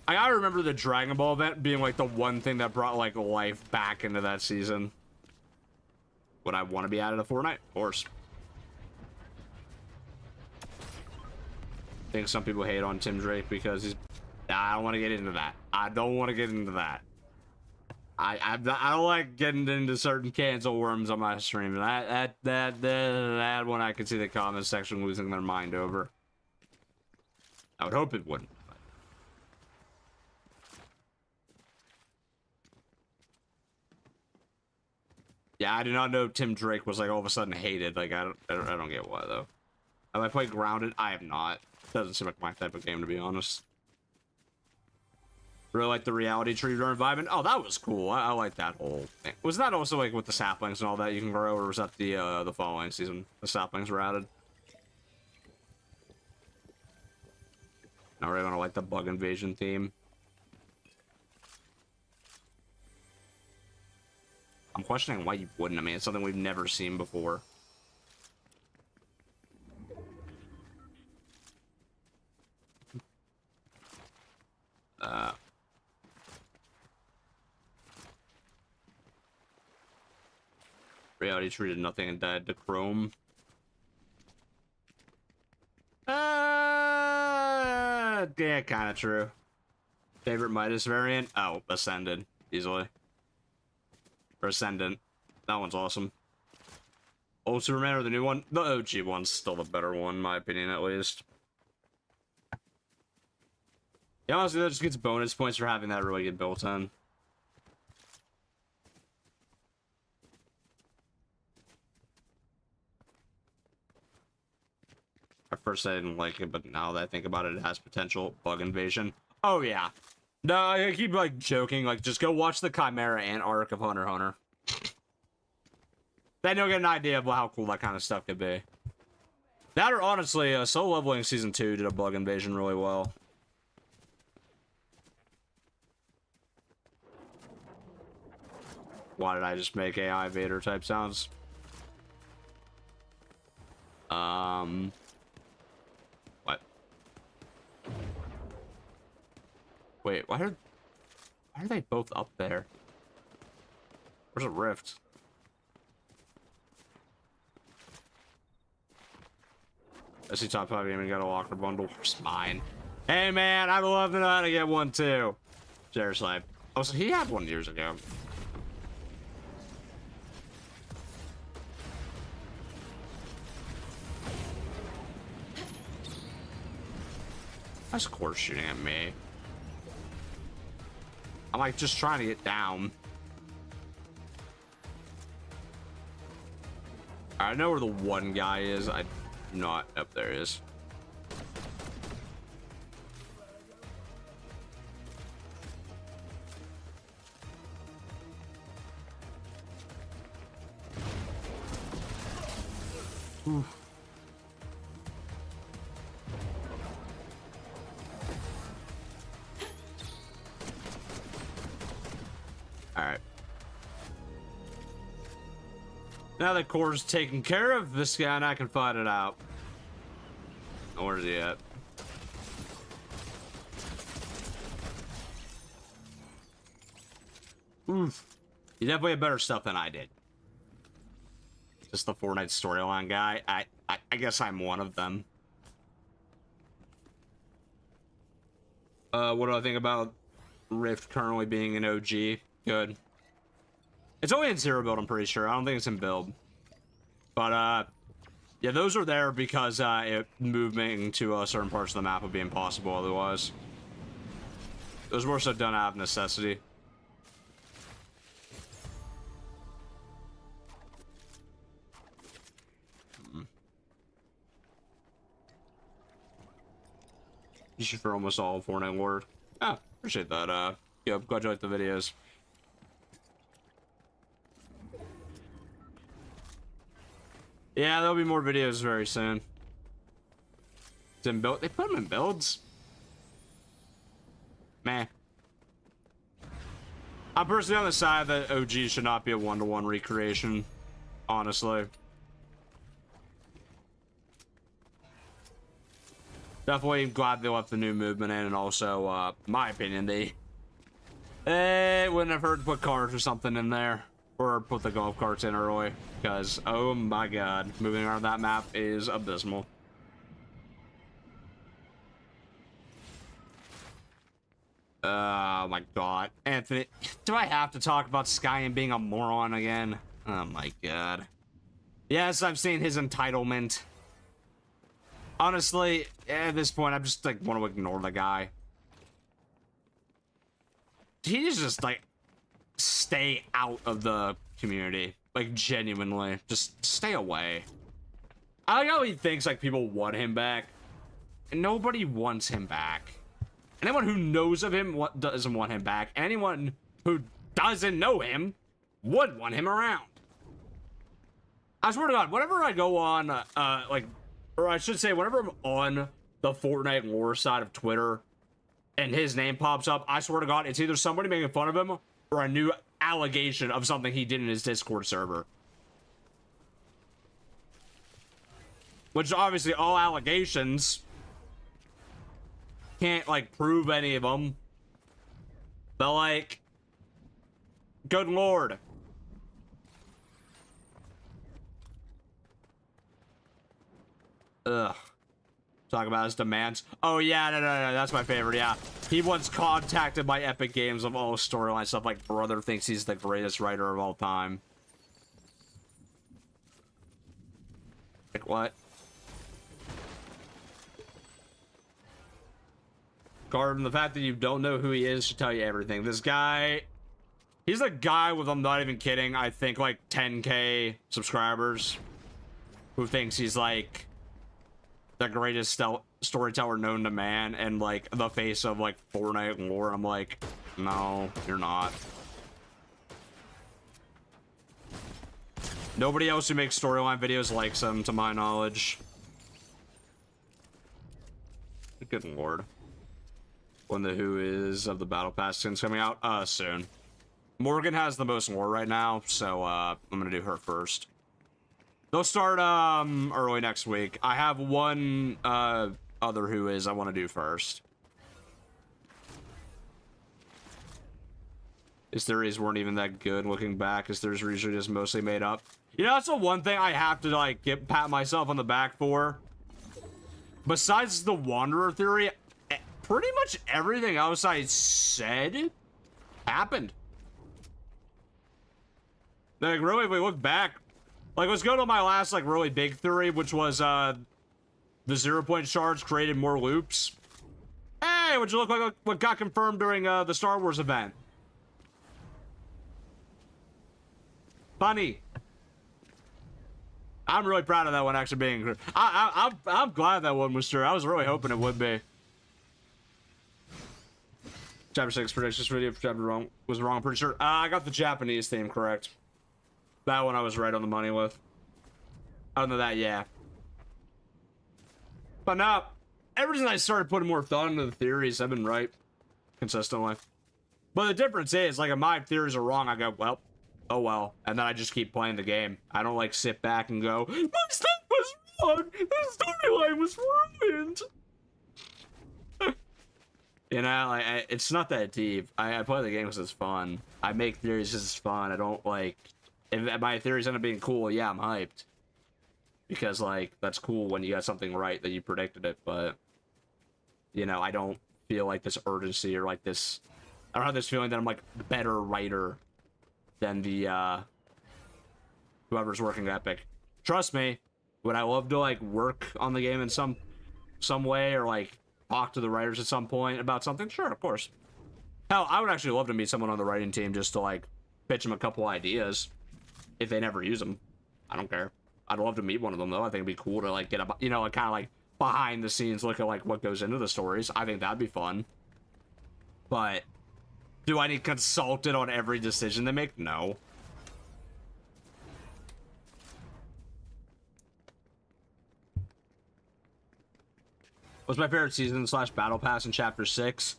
I remember the Dragon Ball event being like the one thing that brought like life back into that season. Would I want to be added to Fortnite? Of course. I think some people hate on Tim Drake because he's... I don't want to get into that. I don't want to get into that. I don't like getting into certain cancel worms on my stream. That one I could see the comment section losing their mind over. I would hope it wouldn't. But... yeah, I do not know Tim Drake was like all of a sudden hated. Like I don't get why though. Have I played Grounded? I have not. Doesn't seem like my type of game, to be honest. Really like the reality tree during Vibin. Oh, that was cool. I like that whole thing. Was that also like with the saplings and all that you can grow, or was that the following season? The saplings were added. Not really gonna like the bug invasion theme. I'm questioning why you wouldn't. I mean, it's something we've never seen before. Reality treated nothing and died to Chrome. Yeah, kind of true. Favorite Midas variant? Oh, Ascended, easily. Or Ascendant. That one's awesome. Old Superman or the new one? The OG one's still the better one, in my opinion, at least. Yeah, honestly, that just gets bonus points for having that really good built in. First I didn't like it, but now that I think about it, it has potential. Bug invasion. Oh yeah. No, I keep like joking. Like, just go watch the Chimera Ant arc of Hunter x Hunter. Then you'll get an idea of how cool that kind of stuff could be. That or honestly, Solo Leveling Season 2 did a bug invasion really well. Why did I just make AI Vader type sounds? What? Wait, why are they both up there? Where's a rift? I see top 5 even got a locker bundle. Where's mine? Hey man, I'd love to know how to get one too. Seriously. Oh, so he had one years ago. That's course shooting at me. I'm like just trying to get down. I know where the one guy is. I not up there he is. Oof. All right. Now that core's taken care of, this guy and I can fight it out. Where's he at? Oof. You definitely have better stuff than I did. Just the Fortnite Storyline guy. I guess I'm one of them. What do I think about Rift currently being an OG? Good. It's only in zero build, I'm pretty sure. I don't think it's in build. But, yeah, those are there because, moving to, certain parts of the map would be impossible otherwise. Those were so done out of necessity. You should for almost all Fortnite lore. Ah, appreciate that, yeah, glad you like the videos. Yeah, there'll be more videos very soon. It's in build. They put them in builds. Meh. I'm personally on the side that OG should not be a one-to-one recreation. Honestly. Definitely glad they left the new movement in, and also, my opinion, they wouldn't have hurt to put cars or something in there. Or put the golf carts in early, because, oh my god, moving around that map is abysmal. Oh my god. Anthony, do I have to talk about Skyen being a moron again? Oh my god. Yes, I've seen his entitlement. Honestly, at this point, I just, like, want to ignore the guy. He just, like, stay out of the community. Like, genuinely. Just stay away. I like how he thinks, like, people want him back. And nobody wants him back. Anyone who knows of him doesn't want him back. And anyone who doesn't know him would want him around. I swear to God, whenever I go on, like, or I should say, whenever I'm on the Fortnite lore side of Twitter and his name pops up, I swear to God, it's either somebody making fun of him or a new allegation of something he did in his Discord server. Which, obviously, all allegations can't, like, prove any of them. But, like, good lord. Ugh. Talk about his demands. Oh, yeah, no, that's my favorite, yeah. He once contacted by Epic Games of all storyline stuff, like, brother thinks he's the greatest writer of all time. Like, what? Garden, the fact that you don't know who he is should tell you everything. This guy, he's the guy with, I'm not even kidding, I think, like, 10K subscribers, who thinks he's, like, the greatest storyteller known to man and like the face of like Fortnite lore. I'm like, no, you're not. Nobody else who makes storyline videos likes him, to my knowledge. Good lord. When the who is of the battle pass skins coming out? Soon. Morgan has the most lore right now, so I'm gonna do her first. They'll start early next week. I have one other who is I want to do first. His theories weren't even that good looking back. His theories were usually just mostly made up. You know, that's the one thing I have to like pat myself on the back for. Besides the Wanderer theory, pretty much everything else I said happened. Like, really, if we look back, like, let's go to my last, like, really big theory, which was, the 0-point shards created more loops. Hey, would you look like what got confirmed during, the Star Wars event? Funny. I'm really proud of that one actually being. I'm glad that one was true. I was really hoping it would be. Chapter 6 predictions video for chapter was wrong. I'm pretty sure. I got the Japanese theme correct. That one I was right on the money with. Other than that, yeah. But now, ever since I started putting more thought into the theories, I've been right consistently. But the difference is, like, if my theories are wrong, I go, well, oh well. And then I just keep playing the game. I don't, like, sit back and go, my stuff was wrong! The storyline was ruined! You know, like, it's not that deep. I play the game because it's fun. I make theories because it's fun. I don't, like... If my theories end up being cool, yeah, I'm hyped. Because, like, that's cool when you got something right that you predicted it, but... You know, I don't feel like this urgency or, like, this... I don't have this feeling that I'm, like, the better writer than the, whoever's working Epic. Trust me, would I love to, like, work on the game in some way, or, like, talk to the writers at some point about something? Sure, of course. Hell, I would actually love to meet someone on the writing team just to, like, pitch them a couple ideas. If they never use them. I don't care. I'd love to meet one of them, though. I think it'd be cool to, like, get a, you know, like, kind of, like, behind the scenes look at, like, what goes into the stories. I think that'd be fun. But, do I need consulted on every decision they make? No. What's my favorite season / battle pass in chapter 6?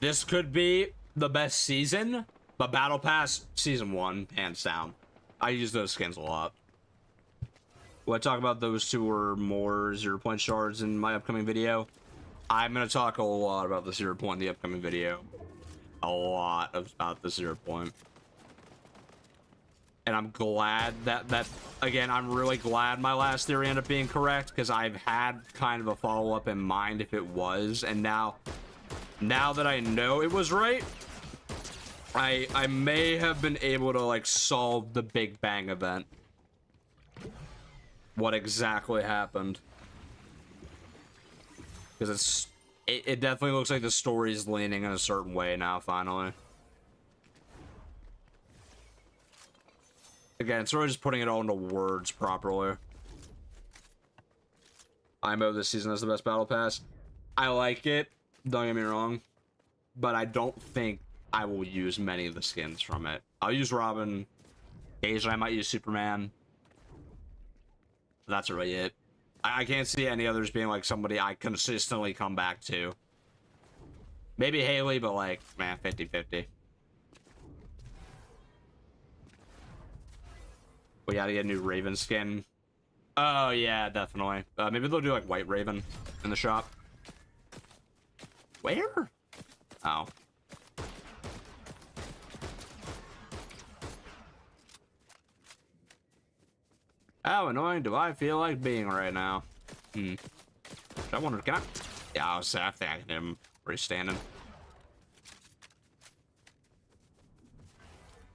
This could be the best season, but battle pass season 1, hands down. I use those skins a lot. Will I talk about those two or more 0-point shards in my upcoming video? I'm going to talk a lot about the 0-point in the upcoming video. A lot about the 0-point. And I'm glad that again, I'm really glad my last theory ended up being correct, because I've had kind of a follow-up in mind if it was, and now that I know it was right, I may have been able to, like, solve the Big Bang event. What exactly happened. Because it definitely looks like the story's leaning in a certain way now, finally. Again, it's really just putting it all into words properly. IMO this season has the best battle pass. I like it, don't get me wrong. But I don't think I will use many of the skins from it. I'll use Robin. Occasionally I might use Superman. That's really it. I can't see any others being like somebody I consistently come back to. Maybe Haley, but like, man, 50-50. We gotta get a new Raven skin. Oh yeah, definitely. Maybe they'll do like White Raven in the shop. Where? Oh. How annoying do I feel like being right now? I wonder, can I? Yeah, I think I can hit him where he's standing.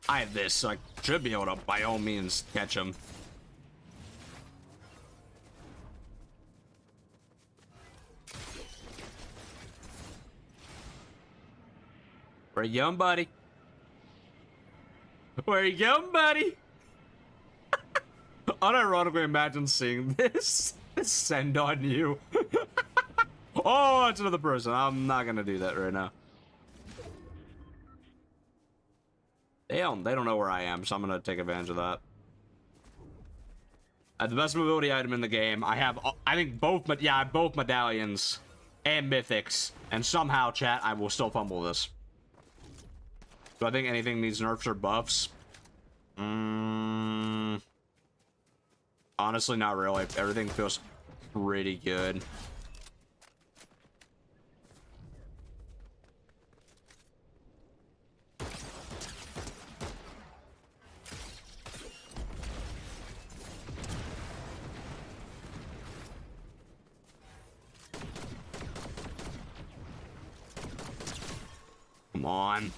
I have this, so I should be able to, by all means, catch him. Where you going, buddy? Where you going, buddy? Unironically, imagine seeing this. Send on you. Oh, it's another person. I'm not gonna do that right now. They don't know where I am, so I'm gonna take advantage of that. I have the best mobility item in the game. I have, I think both, but yeah, I have both medallions and mythics, and somehow, chat, I will still fumble this. Do I think anything needs nerfs or buffs? Honestly, not really. Everything feels pretty good. Come on.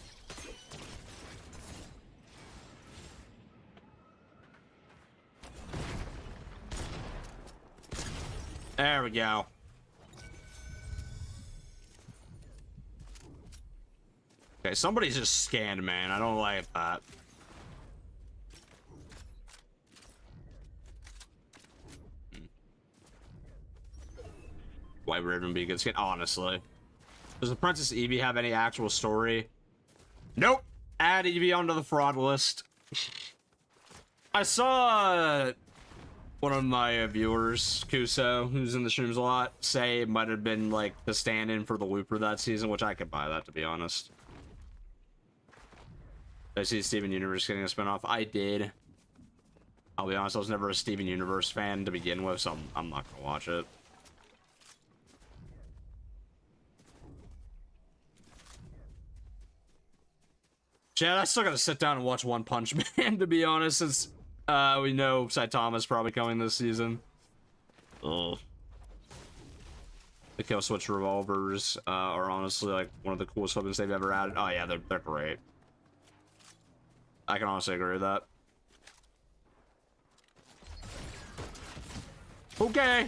There we go. Okay, somebody's just scanned, man. I don't like that. White Ribbon be a good skin, honestly. Does the Princess Eevee have any actual story? Nope. Add Eevee onto the fraud list. I saw one of my viewers, Kuso, who's in the streams a lot, say it might have been like the stand-in for the Looper that season, which I could buy that, to be honest. Did I see Steven Universe getting a spinoff? I did. I'll be honest, I was never a Steven Universe fan to begin with, so I'm not gonna watch it. Chad, I still gotta sit down and watch One Punch Man, to be honest, since we know Saitama's probably coming this season. Ugh. The Kill Switch revolvers are honestly like one of the coolest weapons they've ever added. Oh yeah, they're great. I can honestly agree with that. Okay.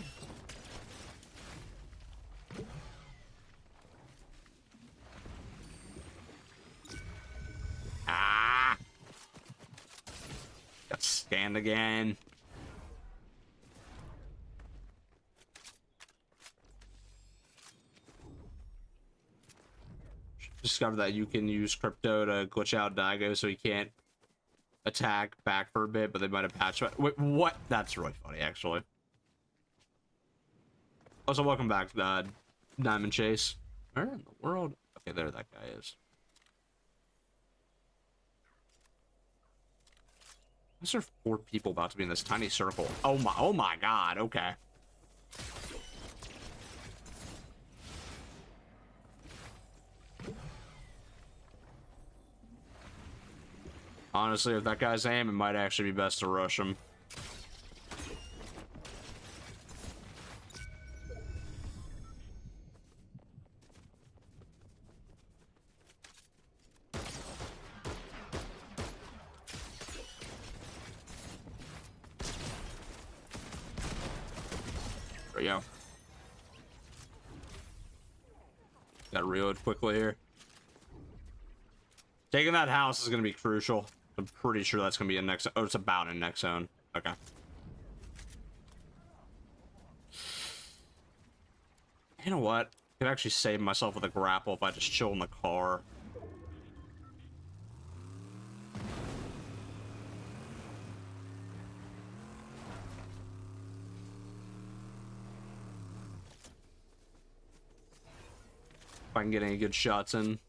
Ah. Got scanned again. Discovered that you can use crypto to glitch out Daigo so he can't attack back for a bit, but they might have patched it. Wait, what? That's really funny, actually. Also, welcome back, Diamond Chase. Where in the world? Okay, there that guy is. Why is there 4 people about to be in this tiny circle? Oh my god, okay. Honestly, if that guy's aim, it might actually be best to rush him. There we go. Gotta reload quickly here. Taking that house is gonna be crucial. I'm pretty sure that's gonna be in next. Oh, it's about in next zone. Okay. You know what? I could actually save myself with a grapple if I just chill in the car. If I can get any good shots in.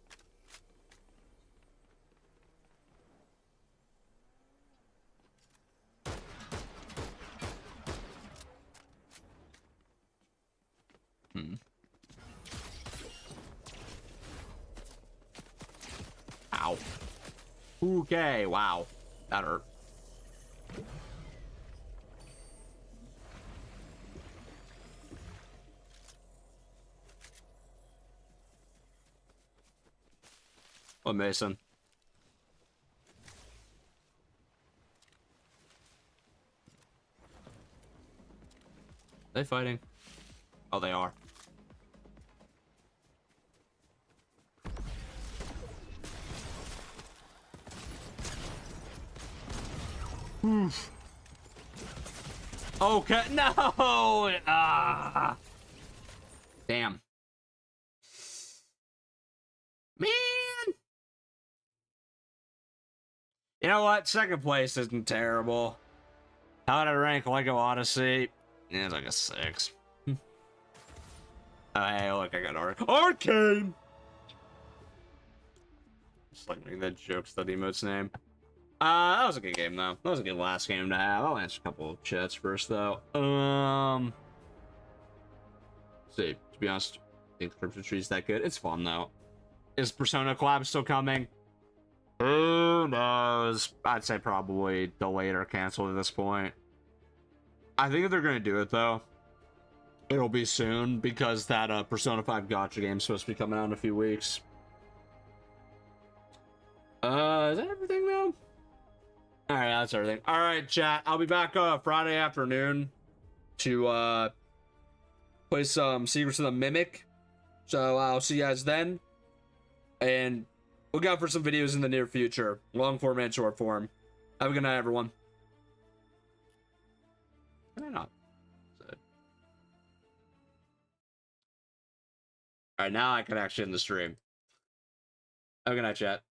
Ow. Okay, wow. That hurt. What, Mason? Are they fighting? Oh, they are. Oof. Okay, no! Ah. Damn. Man! You know what? Second place isn't terrible. How did I rank Lego Odyssey? Yeah, it's like a 6. Oh, hey, look, I got Arcane! Just like making that joke's the emote's name. That was a good game, though. That was a good last game to have. I'll answer a couple of chats first, though. See, to be honest, I think Crypto Tree's that good. It's fun, though. Is Persona collab still coming? Who knows? I'd say probably delayed or canceled at this point. I think if they're gonna do it, though, it'll be soon, because that Persona 5 Gacha game is supposed to be coming out in a few weeks. Is that everything, though? Alright, that's everything. Alright, chat. I'll be back Friday afternoon to play some Secrets of the Mimic. So I'll see you guys then. And look out for some videos in the near future. Long form and short form. Have a good night, everyone. Can I not? Alright, now I can actually end the stream. Have a good night, chat.